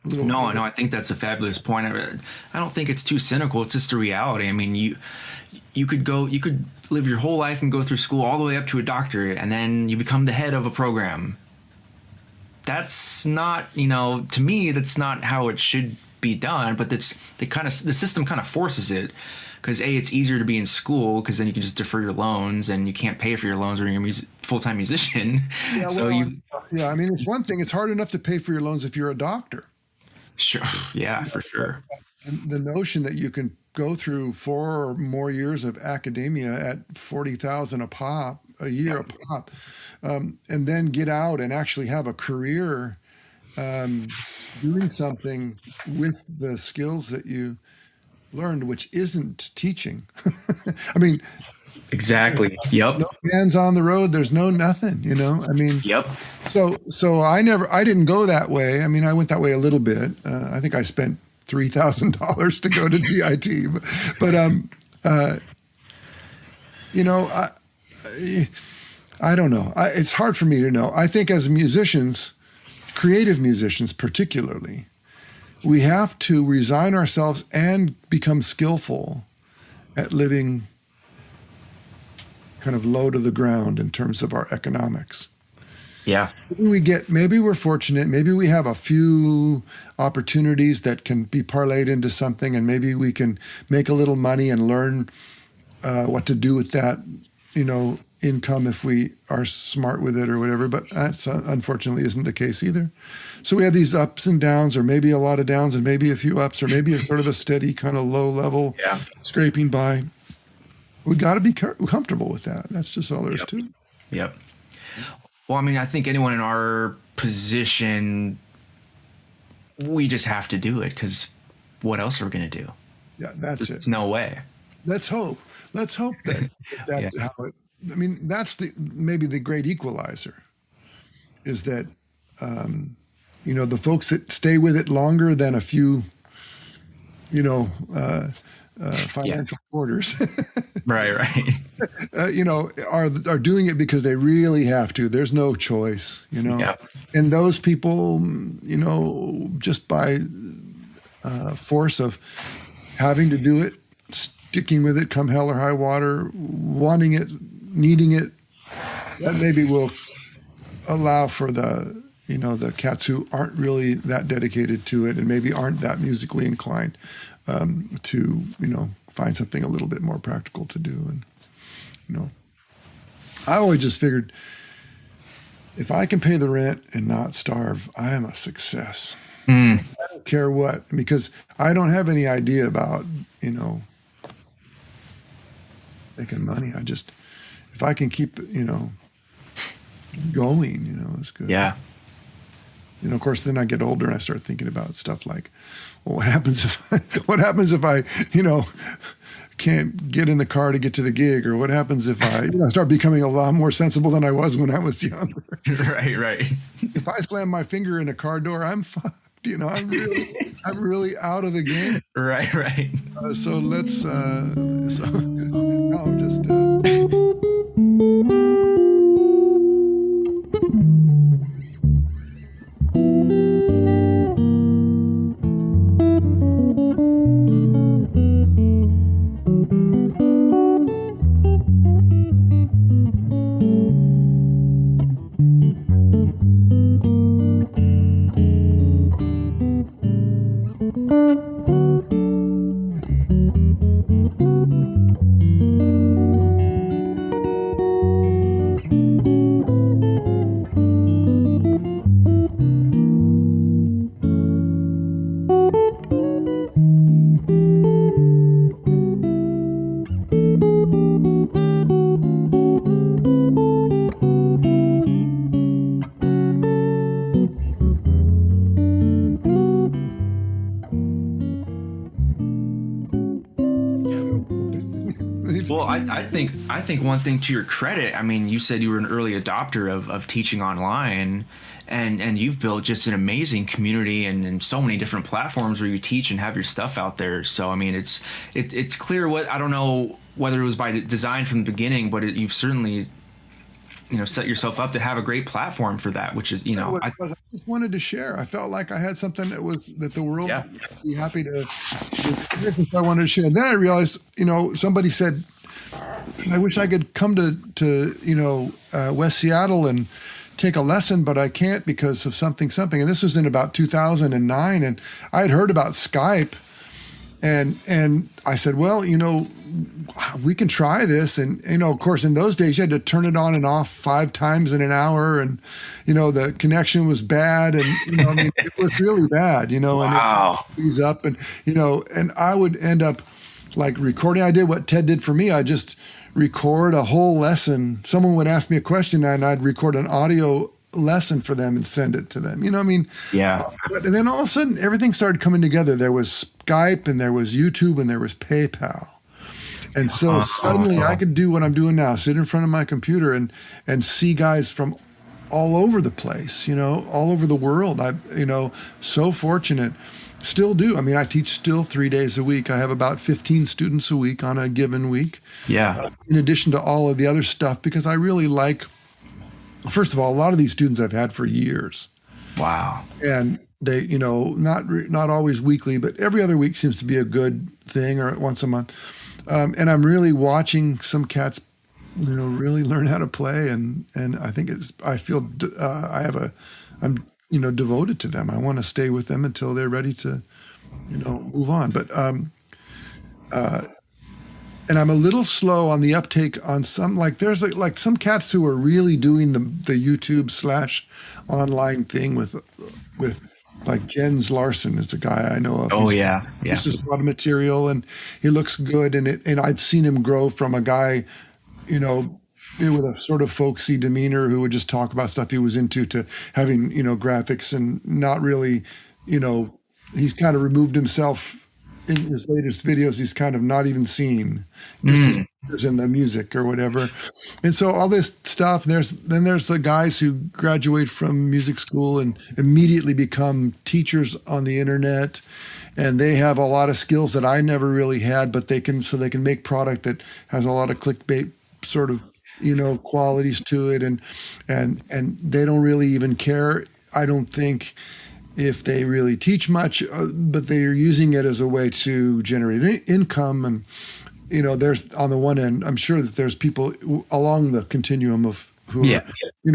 No, I think that's a fabulous point. I don't think it's too cynical. It's just a reality. I mean, you could live your whole life and go through school all the way up to a doctorate, and then you become the head of a program. That's not, to me, that's not how it should be done. But the system kind of forces it, because it's easier to be in school because then you can just defer your loans, and you can't pay for your loans when you're a full-time musician. Yeah, it's one thing. It's hard enough to pay for your loans if you're a doctor. Sure. Yeah, for sure. And the notion that you can go through 4 or more years of academia at $40,000 a year a pop, and then get out and actually have a career doing something with the skills that you learned, which isn't teaching. I mean, exactly. Yep. No bands on the road. There's no nothing, Yep. So I didn't go that way. I mean, I went that way a little bit. I think I spent $3,000 to go to GIT. But you know, I don't know. It's hard for me to know. I think as musicians, creative musicians particularly, we have to resign ourselves and become skillful at living kind of low to the ground in terms of our economics. Yeah. Maybe we're fortunate. Maybe we have a few opportunities that can be parlayed into something, and maybe we can make a little money and learn what to do with that, income if we are smart with it or whatever. But that unfortunately isn't the case either. So we have these ups and downs, or maybe a lot of downs and maybe a few ups, or maybe a sort of a steady kind of low level scraping by. We got to be comfortable with that. That's just all there is to it. Yep. Well, I mean, I think anyone in our position, we just have to do it, because what else are we going to do? Yeah, that's There's it. No way. Let's hope that's how it. I mean, that's maybe the great equalizer, is that the folks that stay with it longer than a few, financial quarters, Right. are doing it because they really have to. There's no choice, Yeah. And those people, just by force of having to do it, sticking with it, come hell or high water, wanting it, needing it, that maybe will allow for the cats who aren't really that dedicated to it and maybe aren't that musically inclined to find something a little bit more practical to do. And I always just figured, if I can pay the rent and not starve, I am a success. I don't care what, because I don't have any idea about making money. If I can keep going, it's good. Yeah. Of course, then I get older and I start thinking about stuff like, well, what happens if I, can't get in the car to get to the gig, or what happens if I start becoming a lot more sensible than I was when I was younger. Right. If I slam my finger in a car door, I'm fucked. I'm really out of the game. Right. So let's. I'm just. Well, I think one thing to your credit, I mean, you said you were an early adopter of teaching online, and you've built just an amazing community and so many different platforms where you teach and have your stuff out there. So, I mean, it's clear I don't know whether it was by design from the beginning, but you've certainly, set yourself up to have a great platform for that, which is, I just wanted to share. I felt like I had something that the world would be happy to experience, so I wanted to share. And then I realized, somebody said, I wish I could come to West Seattle and take a lesson, but I can't because of something. And this was in about 2009, and I had heard about Skype, and I said, well, we can try this. And, of course, in those days, you had to turn it on and off 5 times in an hour. And, the connection was bad. And, it was really bad, Wow. And it was up. And, and I would end up like recording. I did what Ted did for me. I just record a whole lesson. Someone would ask me a question, and I'd record an audio lesson for them and send it to them. Yeah. And then all of a sudden, everything started coming together. There was Skype, and there was YouTube, and there was PayPal. And so suddenly I could do what I'm doing now, sit in front of my computer and see guys from all over the place, all over the world. I'm, so fortunate Still do. I mean, I teach still 3 days a week. I have about 15 students a week on a given week. Yeah. In addition to all of the other stuff, because I really like, first of all, a lot of these students I've had for years. Wow. And they, not always weekly, but every other week seems to be a good thing, or once a month. And I'm really watching some cats, really learn how to play. And I think I'm devoted to them. I want to stay with them until they're ready to, move on. But, and I'm a little slow on the uptake on some, there's like some cats who are really doing the YouTube / online thing with like Jens Larson is the guy I know of. Oh, yeah. This is a lot of material, and he looks good. And I've seen him grow from a guy, with a sort of folksy demeanor who would just talk about stuff he was into, to having, graphics and not really, he's kind of removed himself in his latest videos. He's kind of not even seen, just as in the music or whatever. And so all this stuff, there's the guys who graduate from music school and immediately become teachers on the internet. And they have a lot of skills that I never really had, but they can make product that has a lot of clickbait sort of, qualities to it. And they don't really even care, I don't think, if they really teach much, but they're using it as a way to generate income. And, there's, on the one end, I'm sure that there's people along the continuum of who are,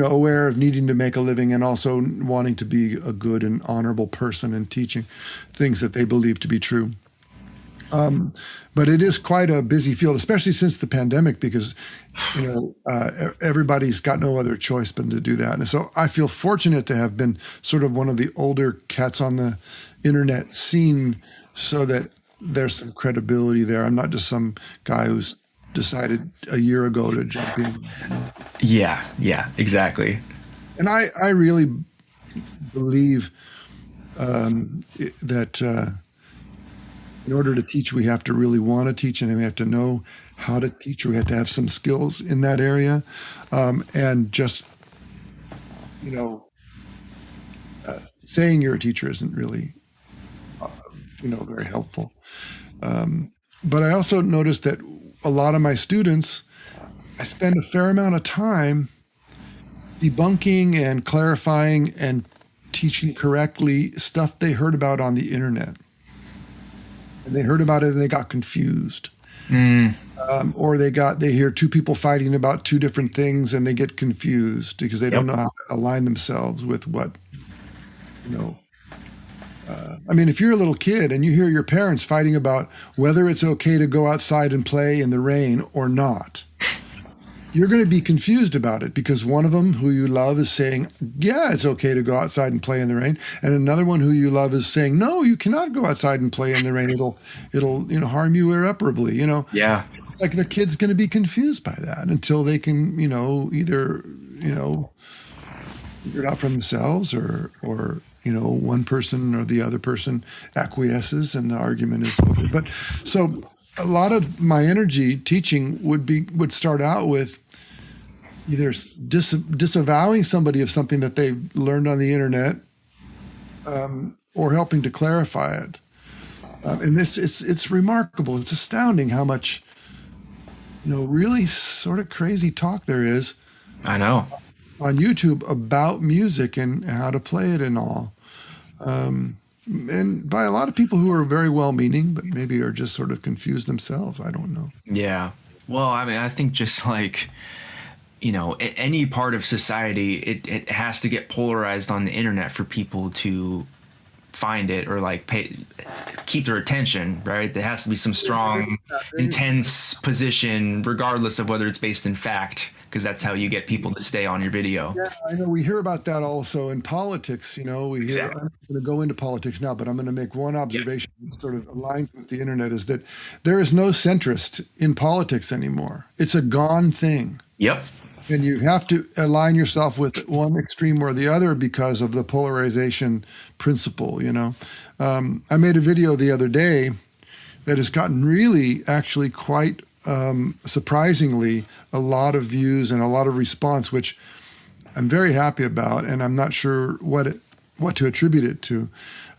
aware of needing to make a living and also wanting to be a good and honorable person and teaching things that they believe to be true. But it is quite a busy field, especially since the pandemic, because, everybody's got no other choice but to do that. And so I feel fortunate to have been sort of one of the older cats on the internet scene, so that there's some credibility there. I'm not just some guy who's decided a year ago to jump in. Yeah, exactly. And I really believe that in order to teach, we have to really want to teach, and we have to know how to teach, or we have to have some skills in that area. And just, saying you're a teacher isn't really, very helpful. But I also noticed that a lot of my students, I spend a fair amount of time debunking and clarifying and teaching correctly stuff they heard about on the internet. And they heard about it and they got confused. Or they hear two people fighting about two different things and they get confused because they don't know how to align themselves with what, if you're a little kid and you hear your parents fighting about whether it's okay to go outside and play in the rain or not, you're going to be confused about it, because one of them who you love is saying, yeah, it's okay to go outside and play in the rain. And another one who you love is saying, no, you cannot go outside and play in the rain. It'll harm you irreparably, Yeah. It's like the kid's going to be confused by that until they can, either, figure it out for themselves or one person or the other person acquiesces and the argument is over. But so a lot of my energy teaching would start out with either disavowing somebody of something that they've learned on the internet, or helping to clarify it. And it's remarkable. It's astounding how much, really sort of crazy talk there is. I know. On YouTube about music and how to play it and all. And by a lot of people who are very well-meaning, but maybe are just sort of confused themselves. I don't know. Yeah. Well, I think just like, any part of society, it has to get polarized on the internet for people to find it or keep their attention, right? There has to be some strong, intense position, regardless of whether it's based in fact, because that's how you get people to stay on your video. Yeah, I know. We hear about that also in politics. We hear, Exactly. I'm going to go into politics now, but I'm going to make one observation that sort of aligns with the internet, is that there is no centrist in politics anymore. It's a gone thing. Yep. And you have to align yourself with one extreme or the other because of the polarization principle, I made a video the other day that has gotten really, actually quite surprisingly, a lot of views and a lot of response, which I'm very happy about. And I'm not sure what what to attribute it to.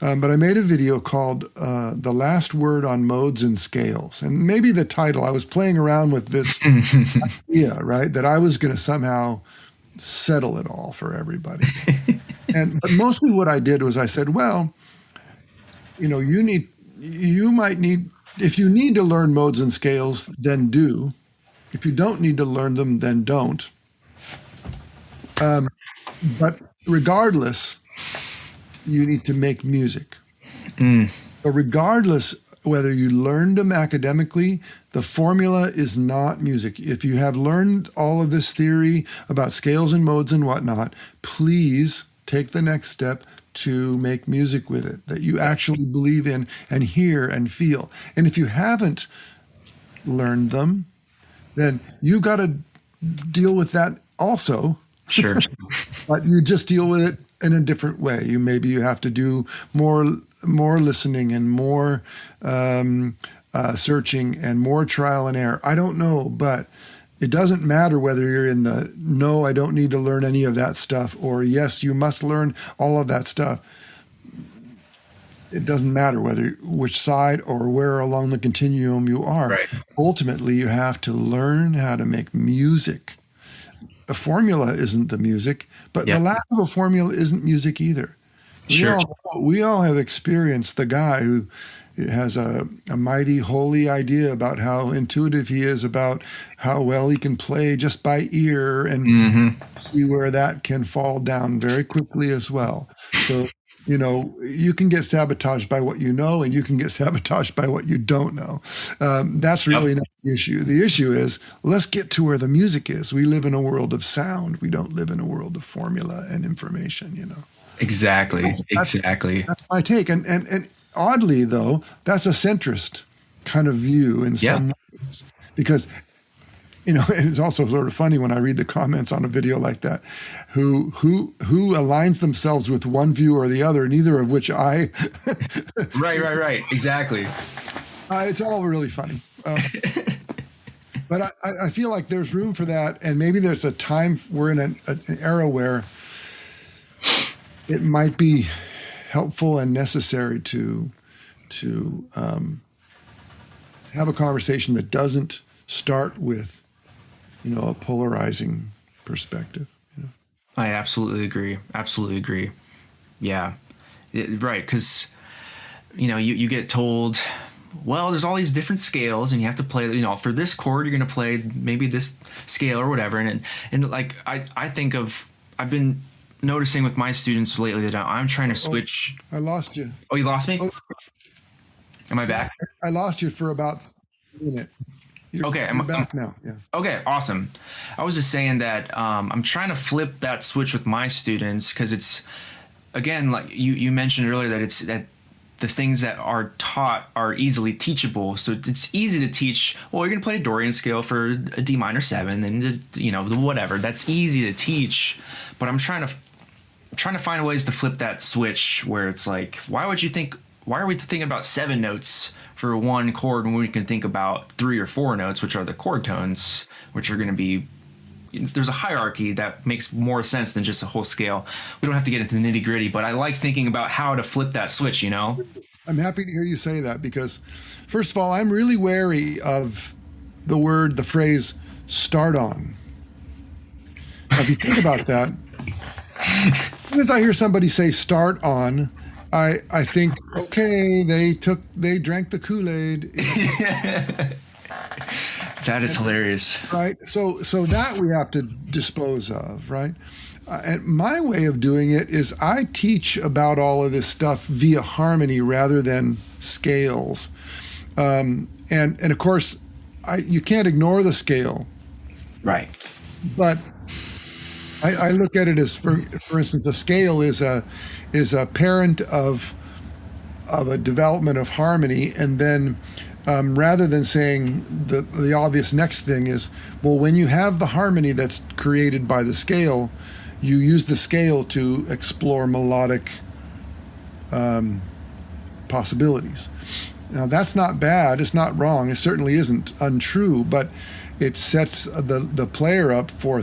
But I made a video called The Last Word on Modes and Scales. And maybe the title, I was playing around with this idea, right? That I was going to somehow settle it all for everybody. But mostly what I did was I said, well, you might need, if you need to learn modes and scales, then do. If you don't need to learn them, then don't. But regardless, you need to make music. But regardless whether you learned them academically, the formula is not music. If you have learned all of this theory about scales and modes and whatnot, please take the next step to make music with it that you actually believe in and hear and feel. And if you haven't learned them, then you got to deal with that also. Sure. But you just deal with it in a different way. Maybe you have to do more listening and more searching and more trial and error. I don't know, but it doesn't matter whether you're in the no, I don't need to learn any of that stuff, or yes, you must learn all of that stuff. It doesn't matter which side or where along the continuum you are. Right. Ultimately, you have to learn how to make music. A formula isn't the music, but the lack of a formula isn't music either. We all have experienced the guy who has a mighty holy idea about how intuitive he is, about how well he can play just by ear, and see where that can fall down very quickly as well. So, you can get sabotaged by what you know, and you can get sabotaged by what you don't know. That's really not the issue. The issue is, let's get to where the music is. We live in a world of sound. We don't live in a world of formula and information, Exactly. That's my take. And oddly, though, that's a centrist kind of view in some ways. Because, and it's also sort of funny when I read the comments on a video like that, who aligns themselves with one view or the other, neither of which I... Right. Exactly. It's all really funny. But I feel like there's room for that. And maybe there's a time, we're in an era where it might be helpful and necessary to have a conversation that doesn't start with, a polarizing perspective. I absolutely agree. Yeah, right. Because, you get told, well, there's all these different scales and you have to play, for this chord, you're going to play maybe this scale or whatever. And like, I think I've been noticing with my students lately that I'm trying to switch. I lost you. Oh, you lost me? Am I back? I lost you for about a minute. You're back now. Yeah. Okay, awesome. I was just saying that I'm trying to flip that switch with my students because it's, again, like you mentioned earlier, that the things that are taught are easily teachable. So it's easy to teach, well, you're going to play a Dorian scale for a D minor 7 and, whatever. That's easy to teach. But I'm trying to find ways to flip that switch where it's like, why are we thinking about 7 notes for one chord when we can think about 3 or 4 notes, which are the chord tones, which are going to be, there's a hierarchy that makes more sense than just a whole scale. We don't have to get into the nitty gritty, but I like thinking about how to flip that switch, I'm happy to hear you say that because, first of all, I'm really wary of the phrase start on. Now, if you think about that, as soon as I hear somebody say start on, I think, okay, they drank the Kool-Aid. That is hilarious. Right. So that we have to dispose of, right? And my way of doing it is I teach about all of this stuff via harmony rather than scales. And of course, you can't ignore the scale. Right. But I look at it as, for instance, a scale is a parent of a development of harmony, and then rather than saying the obvious next thing is, well, when you have the harmony that's created by the scale, you use the scale to explore melodic possibilities. Now, that's not bad. It's not wrong. It certainly isn't untrue, but it sets the player up for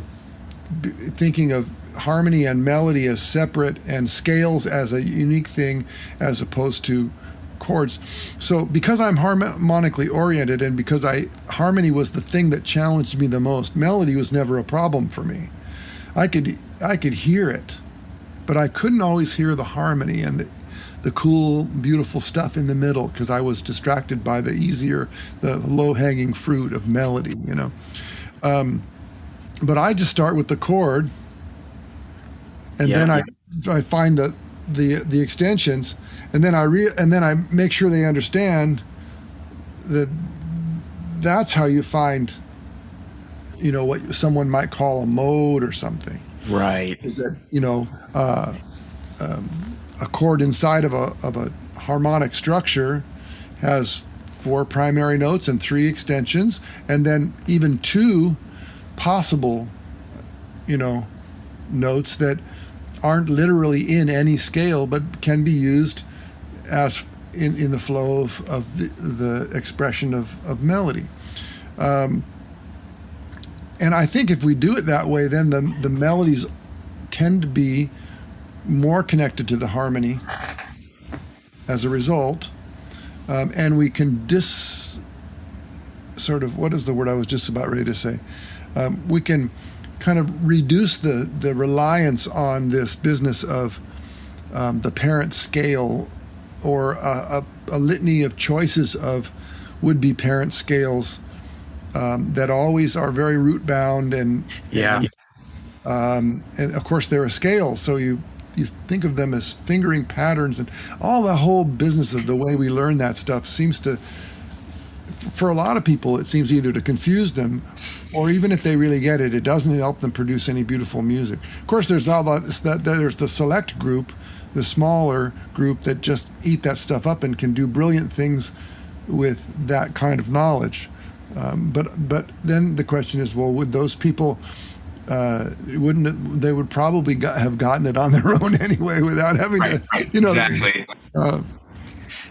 thinking of harmony and melody as separate and scales as a unique thing as opposed to chords. So because I'm harmonically oriented and because harmony was the thing that challenged me the most, melody was never a problem for me. I could hear it, but I couldn't always hear the harmony and the cool, beautiful stuff in the middle because I was distracted by the low-hanging fruit of melody, you know. But I just start with the chord, and then I find the extensions, and then I make sure they understand that that's how you find, you know, what someone might call a mode or something. Right. That, you know, a chord inside of a harmonic structure has 4 primary notes and 3 extensions, and then even 2 possible, you know, notes that aren't literally in any scale but can be used as in the flow of the expression of melody. And I think if we do it that way, then the melodies tend to be more connected to the harmony as a result, and we can what is the word I was just about ready to say? We can kind of reduce the reliance on this business of the parent scale or a litany of choices of would-be parent scales that always are very root bound and of course they're a scale, so you think of them as fingering patterns, and all the whole business of the way we learn that stuff seems to, for a lot of people, it seems either to confuse them, or even if they really get it, it doesn't help them produce any beautiful music. Of course, there's there's the select group, the smaller group that just eat that stuff up and can do brilliant things with that kind of knowledge. But then the question is, well, would those people they would probably have gotten it on their own anyway without having to, you know. Exactly.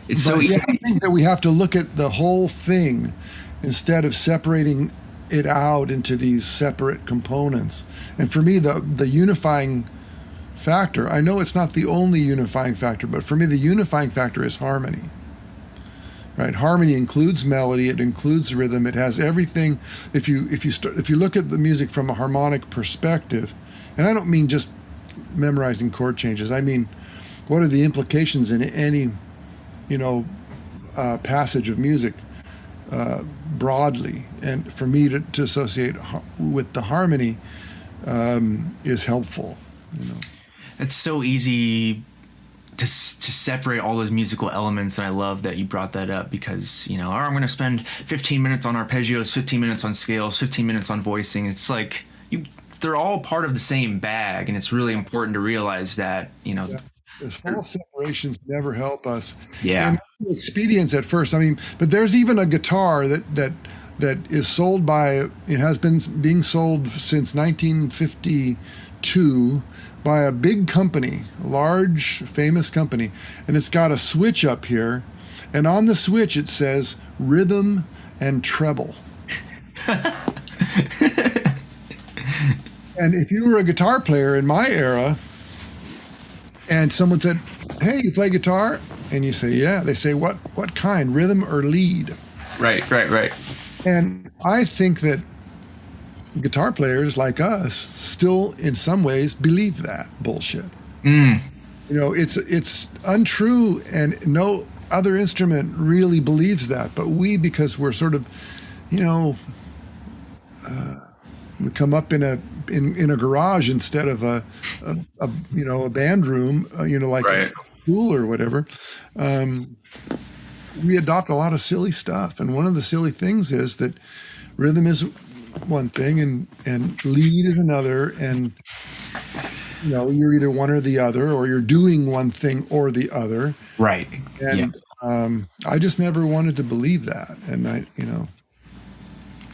It's so easy. I think that we have to look at the whole thing instead of separating it out into these separate components. And for me, the unifying factor, I know it's not the only unifying factor, but for me, the unifying factor is harmony. Right, harmony includes melody. It includes rhythm. It has everything. If you look at the music from a harmonic perspective, and I don't mean just memorizing chord changes. I mean, what are the implications in any, you know, passage of music broadly? And for me to associate with the harmony is helpful. You know, it's so easy to separate all those musical elements, and I love that you brought that up because, you know, I'm going to spend 15 minutes on arpeggios, 15 minutes on scales, 15 minutes on voicing. It's like they're all part of the same bag, and it's really important to realize that, you know. Those false separations never help us. Yeah. And expedience at first. I mean, but there's even a guitar that is sold it has been being sold since 1952 by a big company, a large, famous company, and it's got a switch up here, and on the switch it says rhythm and treble. And if you were a guitar player in my era, and someone said, "Hey, you play guitar?" and you say, "Yeah," they say, "What kind, rhythm or lead?" Right. And I think that guitar players like us still, in some ways, believe that bullshit. You know, it's untrue, and no other instrument really believes that. But we, because we're sort of, you know, we come up in a garage instead of a you know, a band room, you know, like a school or whatever. We adopt a lot of silly stuff, and one of the silly things is that rhythm is one thing and lead is another, and you know, you're either one or the other, or you're doing one thing or the other. Right. And I just never wanted to believe that, and I, you know,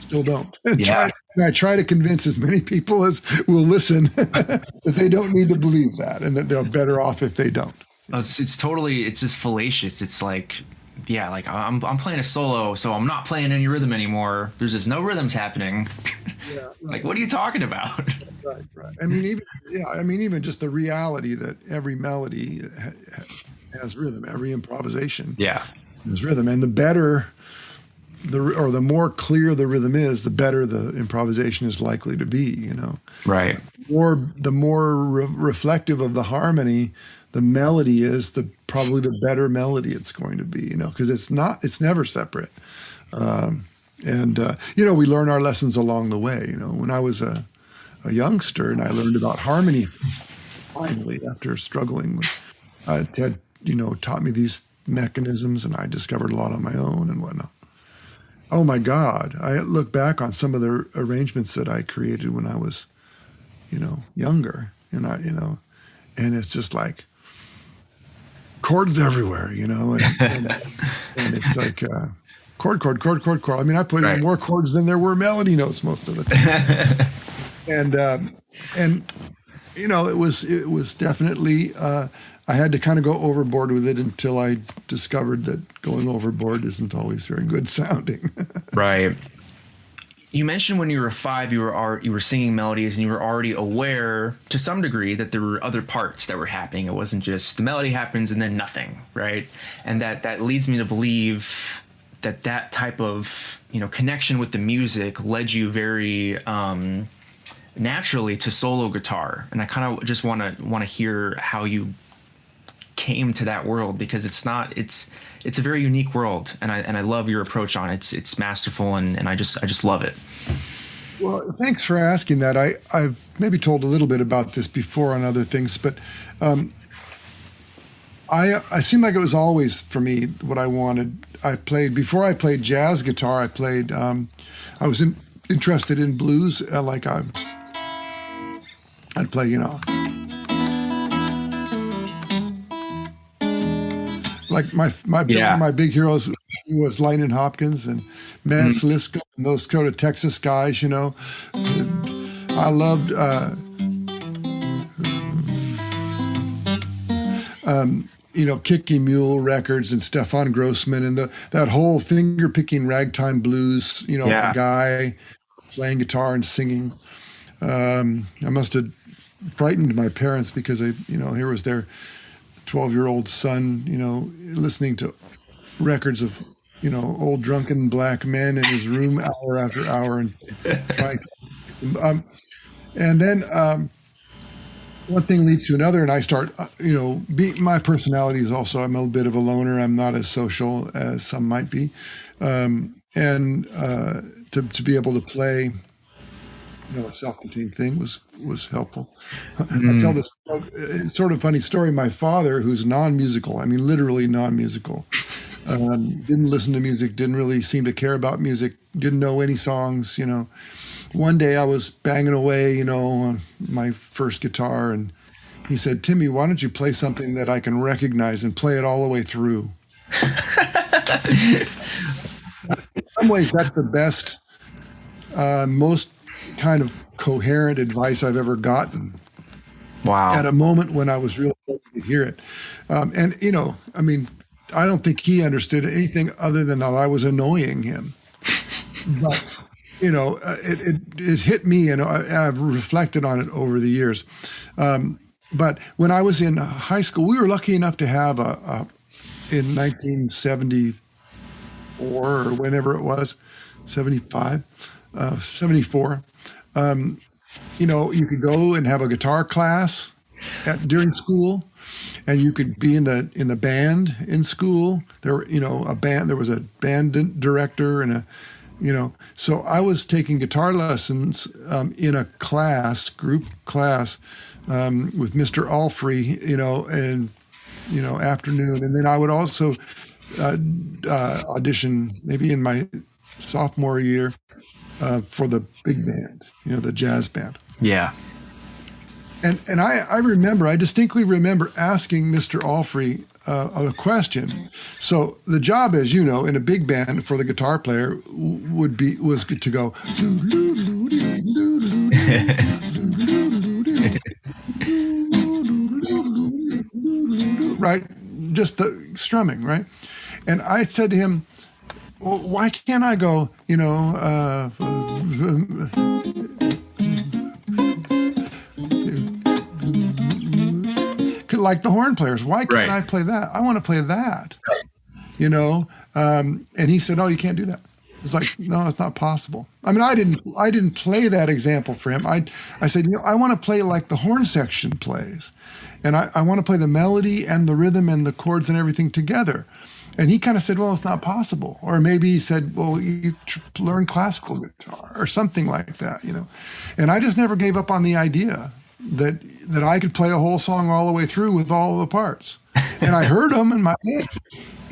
still don't. I try to convince as many people as will listen that they don't need to believe that, and that they're better off if they don't. It's just fallacious. It's like, yeah, like I'm playing a solo, so I'm not playing any rhythm anymore. There's just no rhythms happening. Like, what are you talking about? Right, right. I mean, even yeah, I mean, even just the reality that every melody has rhythm, every improvisation Yeah. has rhythm, and the better the more clear the rhythm is, the better the improvisation is likely to be. You know, Right. or the more reflective of the harmony the melody is, the probably the better melody it's going to be. You know, because it's never separate. And you know, we learn our lessons along the way. You know, when I was a youngster and I learned about harmony finally after struggling with Ted, you know, taught me these mechanisms and I discovered a lot on my own and whatnot. Oh my God. I look back on some of the arrangements that I created when I was, you know, younger and and it's just like chords everywhere, you know, and it's like, chord, chord, chord, chord, chord. I mean, I put in Right. more chords than there were melody notes most of the time. And you know, it was definitely I had to kind of go overboard with it until I discovered that going overboard isn't always very good sounding. Right. You mentioned when you were 5, you were singing melodies, and you were already aware to some degree that there were other parts that were happening. It wasn't just the melody happens and then nothing, right? And that leads me to believe that type of, you know, connection with the music led you very naturally to solo guitar. And I kind of just want to hear how you came to that world, because it's a very unique world, and I love your approach on it. It's masterful, and I just love it. Well, thanks for asking that. I've maybe told a little bit about this before on other things, but I seemed like it was always for me what I wanted. Before I played jazz guitar. I was interested in blues. I'd play, you know, like my big heroes was Lightnin' Hopkins and Mance Lisco and those kind of Texas guys. You know, I loved. You know, Kicking Mule Records and Stefan Grossman and that whole finger picking ragtime blues. You know, Yeah. a guy playing guitar and singing. I must have frightened my parents because here was their 12-year-old son, you know, listening to records of, you know, old drunken black men in his room hour after hour and trying to, and then one thing leads to another, and I start, you know, my personality is also, I'm a bit of a loner. I'm not as social as some might be. And to be able to play, you know, a self-contained thing was helpful. I tell this it's sort of funny story. My father, who's non-musical, I mean, literally non-musical, didn't listen to music, didn't really seem to care about music, didn't know any songs, you know. One day I was banging away, you know, on my first guitar, and he said, "Timmy, why don't you play something that I can recognize and play it all the way through?" In some ways, that's the best, most kind of coherent advice I've ever gotten. Wow. At a moment when I was really ready to hear it. And, you know, I mean, I don't think he understood anything other than that I was annoying him. But, you know, it hit me, and I've reflected on it over the years. But when I was in high school, we were lucky enough to have in 1974 or whenever it was, 75, 74, you know, you could go and have a guitar class during school, and you could be in the band in school. There were, you know, there was a band director and you know, so I was taking guitar lessons in a group class, with Mr. Alfrey, you know, and, you know, afternoon. And then I would also audition maybe in my sophomore year for the big band, you know, the jazz band. Yeah. And I distinctly remember asking Mr. Alfrey a question. So the job, as you know, in a big band for the guitar player was to go right, just the strumming, right? And I said to him, "Well, why can't I go, you know, like the horn players. Why can't Right. I play that? I want to play that, you know? And he said, oh, you can't do that. It's like, no, it's not possible. I mean, I didn't play that example for him. I said, I want to play like the horn section plays. And I want to play the melody and the rhythm and the chords and everything together. And he kind of said, well, it's not possible. Or maybe he said, well, you learn classical guitar or something like that, And I just never gave up on the idea that I could play a whole song all the way through with all the parts. And I heard them in my head.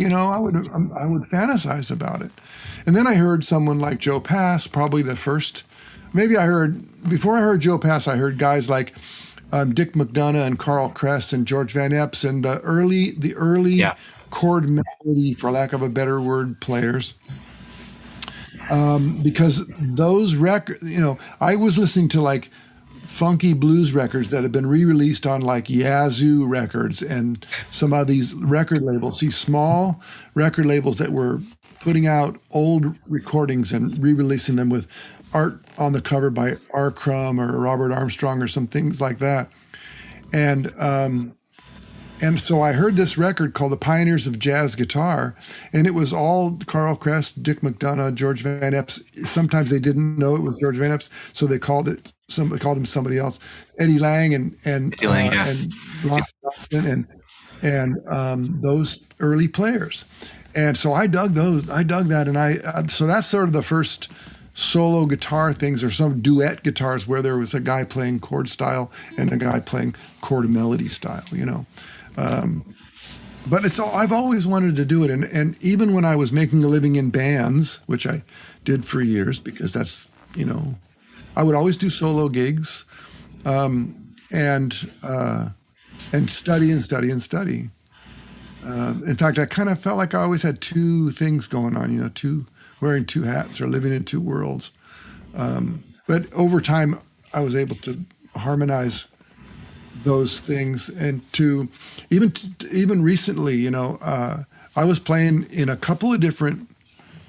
I would fantasize about it. And then I heard someone like Joe Pass, probably the first. Before I heard Joe Pass, I heard guys like Dick McDonough and Carl Kress and George Van Epps and the early chord melody, for lack of a better word, players. Because those records, I was listening to like funky blues records that have been re-released on like Yazoo Records and some of these record labels, these small record labels that were putting out old recordings and re-releasing them with art on the cover by R. Crumb or Robert Armstrong or some things like that. And so I heard this record called The Pioneers of Jazz Guitar, and it was all Carl Kress, Dick McDonough, George Van Epps. Sometimes they didn't know it was George Van Epps, so they called him somebody else, Eddie Lang and Lon Johnson and those early players. And so I dug those. I dug that, and so that's sort of the first solo guitar things, or some duet guitars where there was a guy playing chord style and a guy playing chord melody style, But I've always wanted to do it. And even when I was making a living in bands, which I did for years, because that's, I would always do solo gigs, and study and study and study. In fact, I kind of felt like I always had two things going on, wearing two hats or living in two worlds. But over time, I was able to harmonize those things, and to even recently, I was playing in a couple of different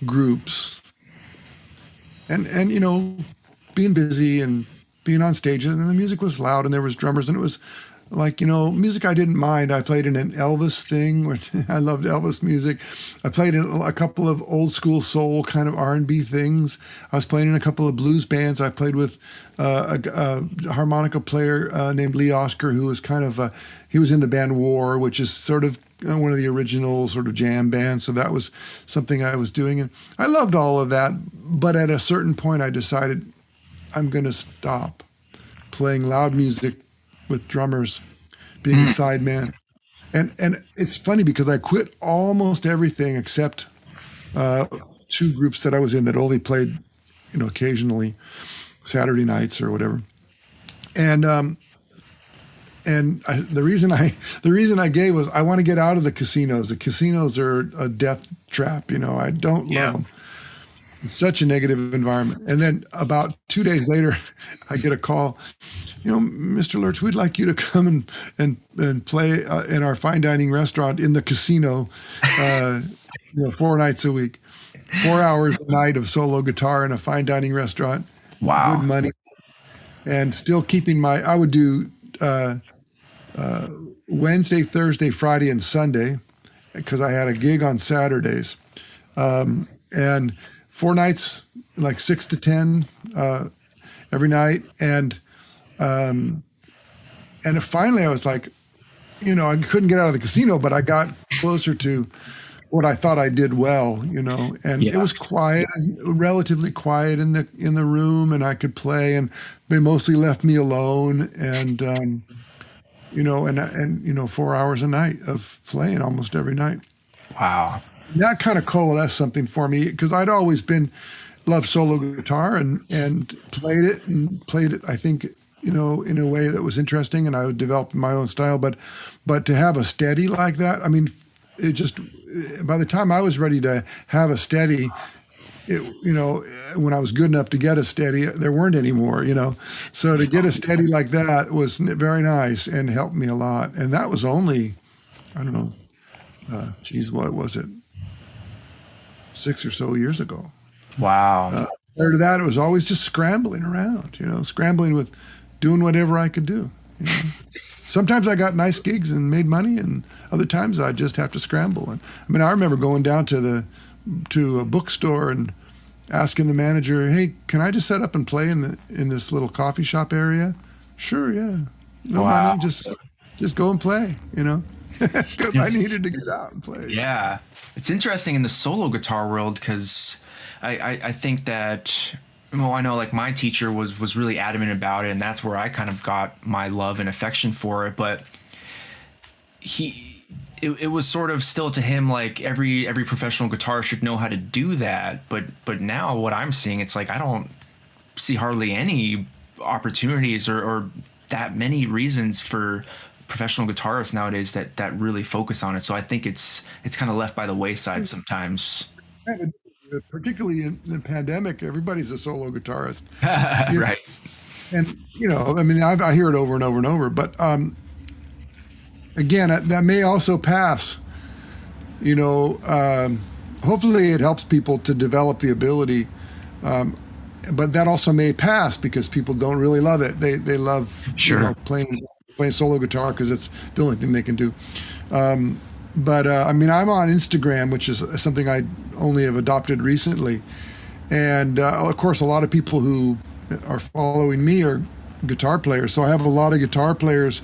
groups, and being busy and being on stages, and the music was loud, and there was drummers, and it was like, music I didn't mind. I played in an Elvis thing where I loved Elvis music. I played in a couple of old school soul kind of R&B things. I was playing in a couple of blues bands. I played with a harmonica player named Lee Oscar, who was he was in the band War, which is sort of one of the original sort of jam bands. So that was something I was doing. And I loved all of that. But at a certain point, I decided I'm going to stop playing loud music with drummers, being a sideman. And it's funny because I quit almost everything except two groups that I was in that only played, occasionally Saturday nights or whatever. And the reason I gave was I want to get out of the casinos. The casinos are a death trap. I don't love them. It's such a negative environment. And then about 2 days later, I get a call. Mr. Lerch, we'd like you to come and play in our fine dining restaurant in the casino, 4 nights a week, 4 hours a night of solo guitar in a fine dining restaurant. Wow. Good money. And still keeping I would do Wednesday, Thursday, Friday, and Sunday because I had a gig on Saturdays. And 4 nights, like 6 to 10 every night. And finally I was like, I couldn't get out of the casino, but I got closer to what I thought I did well, and it was quiet, relatively quiet in the room, and I could play, and they mostly left me alone, and 4 hours a night of playing almost every night. Wow. That kind of coalesced something for me because I'd always loved solo guitar and played it, I think, in a way that was interesting, and I would develop my own style. But to have a steady like that, I mean, it just, by the time I was ready to have a steady, when I was good enough to get a steady, there weren't any more, So to get a steady like that was very nice and helped me a lot. And that was only, I don't know, what was it? 6 or so years ago. Wow. Prior to that, it was always just scrambling around, scrambling with doing whatever I could do. sometimes I got nice gigs and made money, and other times I just have to scramble. And I mean, I remember going down to a bookstore and asking the manager, "Hey, can I just set up and play in this little coffee shop area?" "Sure, yeah, no Wow. money, just go and play," you know, because I needed to get out and play. Yeah, it's interesting in the solo guitar world because I think that, well, I know like my teacher was really adamant about it, and that's where I kind of got my love and affection for it. But it was sort of still to him like every professional guitarist should know how to do that. But now what I'm seeing, it's like I don't see hardly any opportunities or that many reasons for professional guitarists nowadays that really focus on it. So I think it's kind of left by the wayside sometimes. Particularly in the pandemic, everybody's a solo guitarist. Right. And, I mean, I hear it over and over and over, but again, that may also pass. Hopefully it helps people to develop the ability, but that also may pass because people don't really love it. They love playing solo guitar because it's the only thing they can do. But I mean, I'm on Instagram, which is something I only have adopted recently. And of course, a lot of people who are following me are guitar players. So I have a lot of guitar players,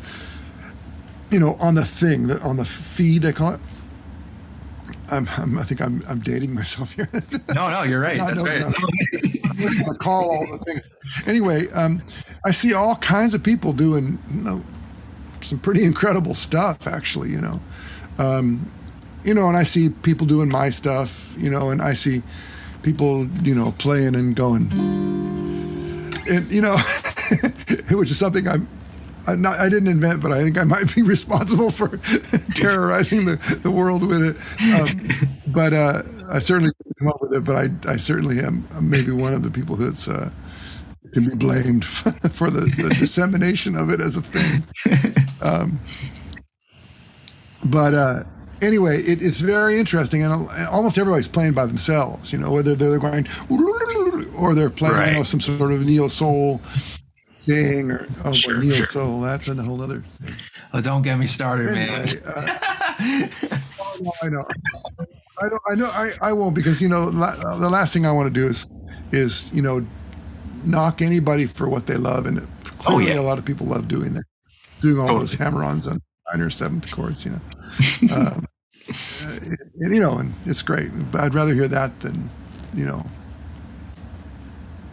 on the feed, I call it. I think I'm dating myself here. No, you're right. That's right. I'm going to call all the things. Anyway, I see all kinds of people doing some pretty incredible stuff, actually, and I see people doing my stuff, and I see people, playing and going, and which is something I didn't invent, but I think I might be responsible for terrorizing the world with it. But I certainly didn't come up with it, but I certainly am maybe one of the people that's can be blamed for the dissemination of it as a thing. But anyway, it's very interesting, and almost everybody's playing by themselves, whether they're going or they're playing some sort of neo soul thing or neo soul. That's a whole other thing. Oh, don't get me started, anyway, man. I know. I won't, because the last thing I want to do is knock anybody for what they love, and clearly a lot of people love doing all those hammer-ons on minor seventh chords, and it's great. But I'd rather hear that than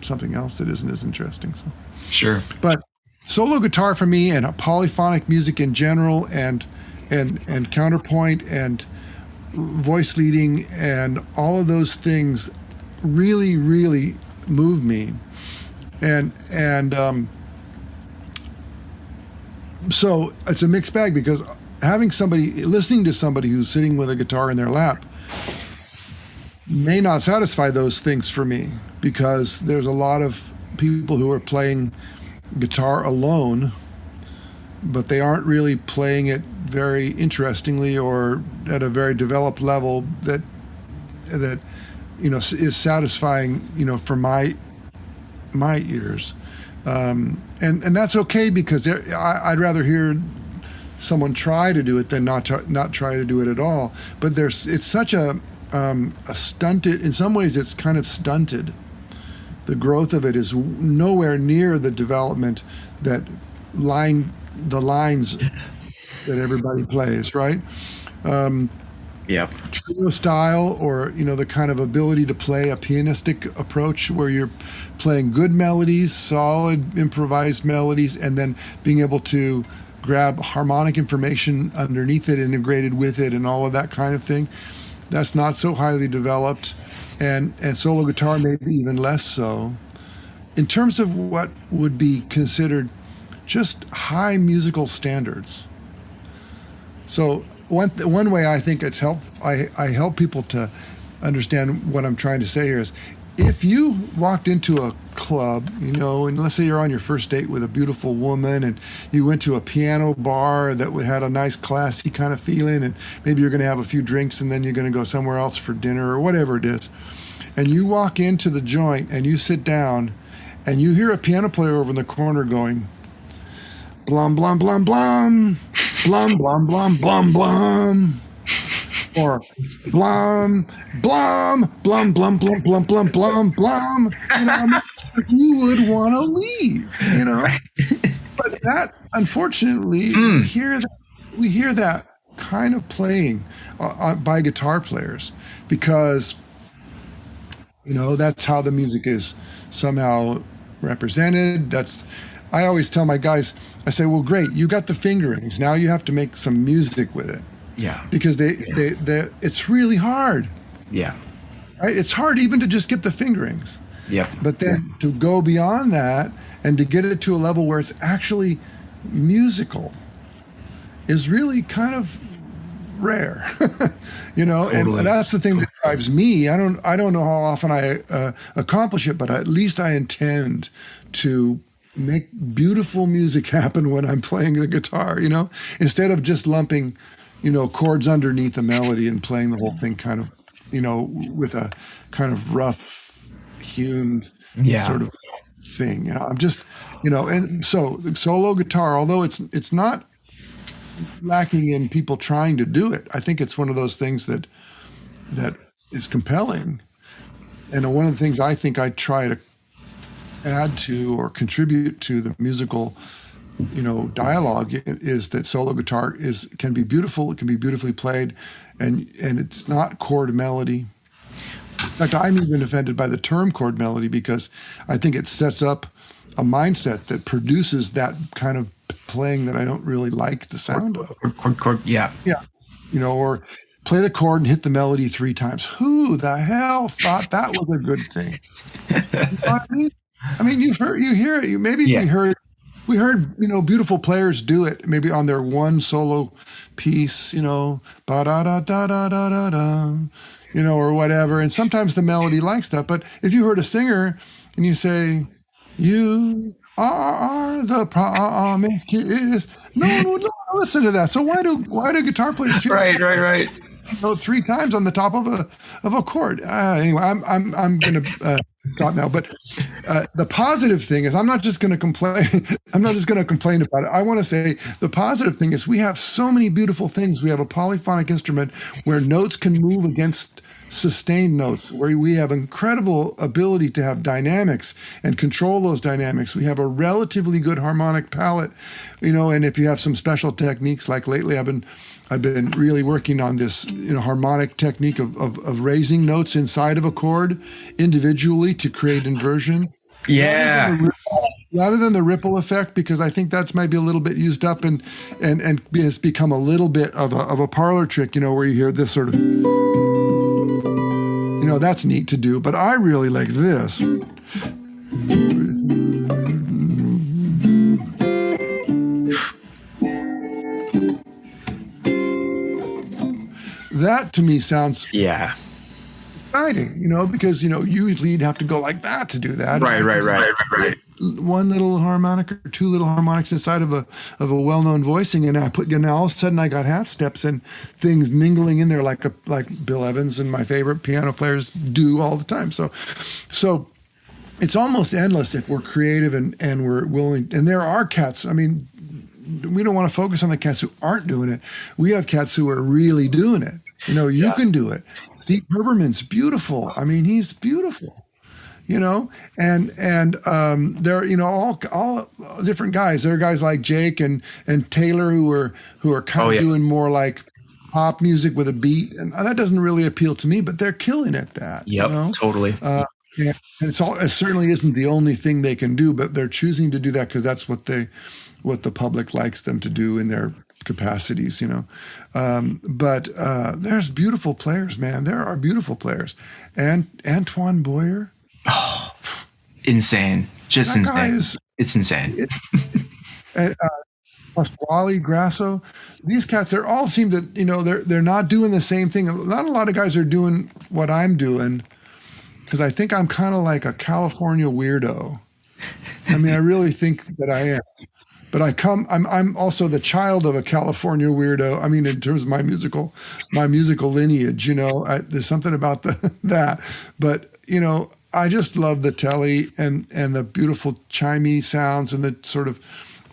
something else that isn't as interesting. So sure. But solo guitar for me, and polyphonic music in general, and counterpoint and voice leading and all of those things really, really move me. And so it's a mixed bag, because listening to somebody who's sitting with a guitar in their lap may not satisfy those things for me, because there's a lot of people who are playing guitar alone, but they aren't really playing it very interestingly or at a very developed level that is satisfying for my ears, and that's okay, because I'd rather hear someone try to do it than not try to do it at all. But it's such a stunted, in some ways it's kind of stunted. The growth of it is nowhere near the development that the lines that everybody plays, right? Trio style, or the kind of ability to play a pianistic approach where you're playing good melodies, solid improvised melodies, and then being able to grab harmonic information underneath it, integrated with it, and all of that kind of thing. That's not so highly developed, and solo guitar maybe even less so. In terms of what would be considered just high musical standards. So one way I think it's I help people to understand what I'm trying to say here is, if you walked into a club, and let's say you're on your first date with a beautiful woman, and you went to a piano bar that had a nice classy kind of feeling, and maybe you're going to have a few drinks and then you're going to go somewhere else for dinner or whatever it is, and you walk into the joint and you sit down and you hear a piano player over in the corner going, blum, blum, blum, blum, blum, blum, blum, blum, blum. Or blum, blum, blum, blum, blum, blum, blum, blum, blum. You would want to leave, But that, unfortunately, we hear that kind of playing by guitar players because, that's how the music is somehow represented. I always tell my guys, I say, well, great, you got the fingerings. Now you have to make some music with it. Yeah. Because it's really hard. Yeah. Right? It's hard even to just get the fingerings. Yeah. But then to go beyond that and to get it to a level where it's actually musical is really kind of rare. Totally. And that's the thing that drives me. I don't know how often I accomplish it, but at least I intend to make beautiful music happen when I'm playing the guitar, instead of just lumping chords underneath the melody and playing the whole thing kind of, with a kind of rough hewn sort of thing. I'm just, and so the solo guitar, although it's not lacking in people trying to do it, I think it's one of those things that is compelling. And one of the things I think I try to add to or contribute to the musical dialogue is that solo guitar can be beautiful. It can be beautifully played, and it's not chord melody. In fact, I'm even offended by the term chord melody because I think it sets up a mindset that produces that kind of playing that I don't really like the sound of. Chord, yeah. Yeah, or play the chord and hit the melody 3 times. Who the hell thought that was a good thing? You know what I mean? I mean, you hear it. We heard, beautiful players do it, maybe on their one solo piece, ba da da da da da da da, or whatever. And sometimes the melody likes that. But if you heard a singer and you say, "You are the promised kiss," no one would listen to that. So why do guitar players feel right? 3 times on the top of a chord? Anyway, I'm gonna stop now. But the positive thing is, I'm not just going to complain. I'm not just going to complain about it. I want to say the positive thing is we have so many beautiful things. We have a polyphonic instrument where notes can move against sustained notes, where we have incredible ability to have dynamics and control those dynamics. We have a relatively good harmonic palette, and if you have some special techniques, like lately I've been really working on this harmonic technique of raising notes inside of a chord individually to create inversions. Yeah. Rather than the ripple effect, because I think that's maybe a little bit used up and has become a little bit of a parlor trick, where you hear this sort of, that's neat to do, but I really like this. That to me sounds exciting, because usually you'd have to go like that to do that. Right. One little harmonic or 2 little harmonics inside of a well-known voicing, and all of a sudden I got half steps and things mingling in there like Bill Evans and my favorite piano players do all the time. So it's almost endless if we're creative and we're willing. And there are cats. I mean, we don't want to focus on the cats who aren't doing it. We have cats who are really doing it. You can do it. Steve Herbermann's beautiful. I mean, he's beautiful. And they're all different guys. There are guys like Jake and Taylor who are kind of doing more like pop music with a beat, and that doesn't really appeal to me. But they're killing at that. Yep, totally. And it certainly isn't the only thing they can do, but they're choosing to do that because that's what the public likes them to do in their capacities, but there's beautiful players, man. There are beautiful players. And Antoine Boyer. Oh, insane. Just insane. It's insane. And Pasquale Grasso. These cats, they all seem to, they're not doing the same thing. Not a lot of guys are doing what I'm doing because I think I'm kind of like a California weirdo. I mean, I really think that I am. But I'm also the child of a California weirdo. I mean, in terms of my musical lineage, there's something about that. But, I just love the telly and the beautiful chimey sounds and the sort of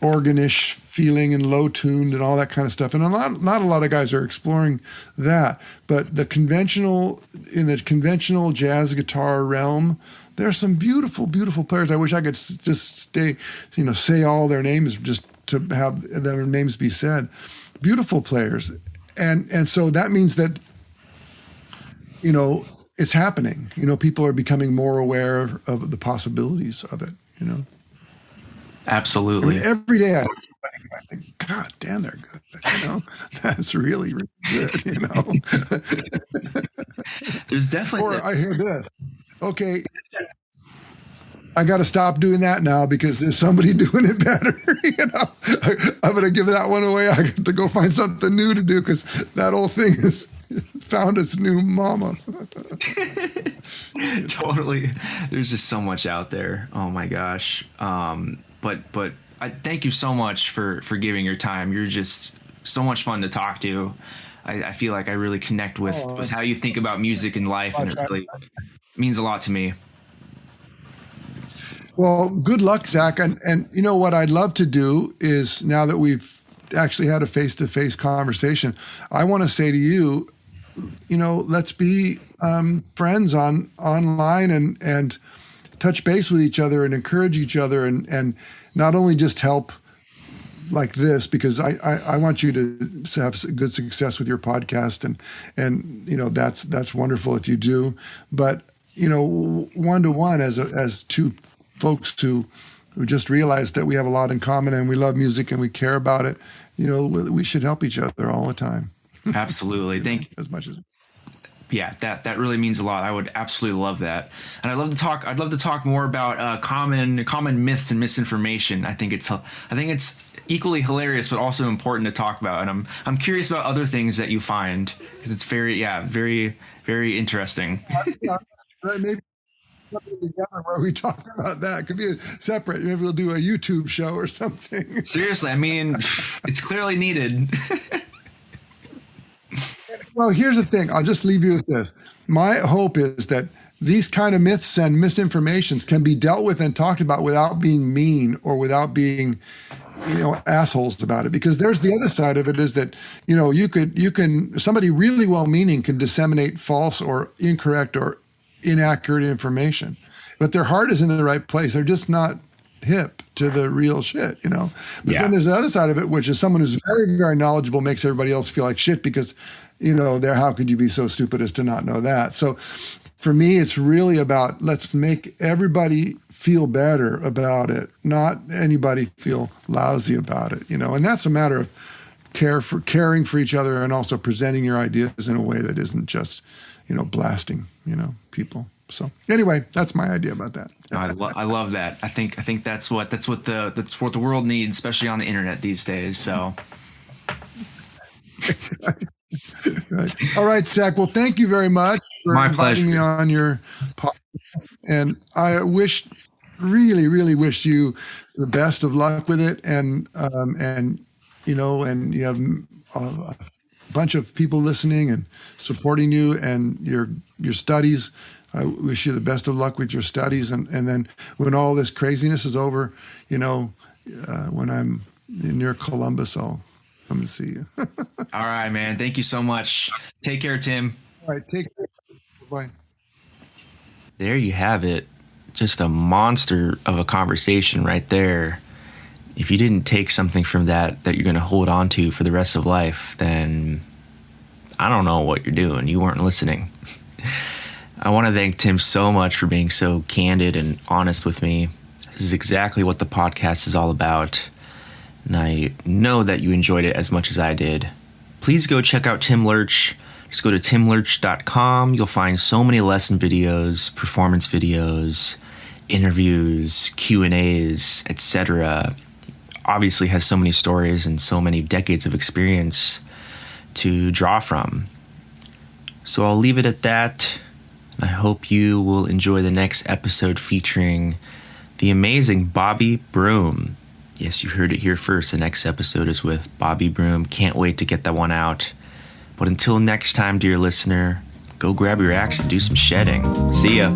organish feeling and low tuned and all that kind of stuff. And not a lot of guys are exploring that. But in the conventional jazz guitar realm, there are some beautiful, beautiful players. I wish I could just say all their names just to have their names be said. Beautiful players. And so that means that, it's happening. People are becoming more aware of the possibilities of it, Absolutely. I mean, every day I think, God damn, they're good. That's really, really good, There's definitely... Or I hear this. Okay, I got to stop doing that now because there's somebody doing it better. I'm going to give that one away. I got to go find something new to do because that old thing has found its new mama. Totally. There's just so much out there. Oh my gosh. But I thank you so much for giving your time. You're just so much fun to talk to. I feel like I really connect with how you think about music and life, and it really means a lot to me. Well, good luck, Zach. And what I'd love to do is, now that we've actually had a face-to-face conversation, I want to say to you, let's be friends online and touch base with each other and encourage each other and not only just help like this, because I want you to have good success with your podcast and that's wonderful if you do, but one-to-one as two folks who just realized that we have a lot in common and we love music and we care about it, we should help each other all the time. Absolutely. Thank you. As much as... Yeah, that really means a lot. I would absolutely love that. And I'd love to talk more about common myths and misinformation. I think it's equally hilarious, but also important to talk about. And I'm curious about other things that you find, because it's very, very interesting. Maybe something together where we talk about that. It could be separate. Maybe we'll do a YouTube show or something. Seriously, I mean, it's clearly needed. Well, here's the thing. I'll just leave you with this. My hope is that these kind of myths and misinformations can be dealt with and talked about without being mean or without being, assholes about it. Because there's the other side of it, is that, somebody really well-meaning can disseminate false or incorrect or inaccurate information, but their heart is in the right place. They're just not hip to the real shit, But then there's the other side of it, which is someone who's very, very knowledgeable makes everybody else feel like shit because, how could you be so stupid as to not know that? So for me, it's really about, let's make everybody feel better about it, not anybody feel lousy about it, and that's a matter of caring for each other and also presenting your ideas in a way that isn't just, blasting, people. So anyway, that's my idea about that. I love that. I think that's what the world needs, especially on the internet these days. So. Right. All right, Zach. Well, thank you very much for inviting me on your podcast. And I really, really wish you the best of luck with it. And you have a bunch of people listening and supporting you and your studies. I wish you the best of luck with your studies. And then when all this craziness is over, when I'm near Columbus, I'll come and see you. All right, man. Thank you so much. Take care, Tim. All right. Take care. Bye. There you have it. Just a monster of a conversation right there. If you didn't take something from that you're going to hold on to for the rest of life, then I don't know what you're doing. You weren't listening. I want to thank Tim so much for being so candid and honest with me. This is exactly what the podcast is all about. And I know that you enjoyed it as much as I did. Please go check out Tim Lerch. Just go to timlerch.com. You'll find so many lesson videos, performance videos, interviews, Q&As, etc. Obviously has so many stories and so many decades of experience to draw from. So I'll leave it at that. I hope you will enjoy the next episode featuring the amazing Bobby Broom. Yes, you heard it here first. The next episode is with Bobby Broom. Can't wait to get that one out. But until next time, dear listener, go grab your axe and do some shedding. See ya.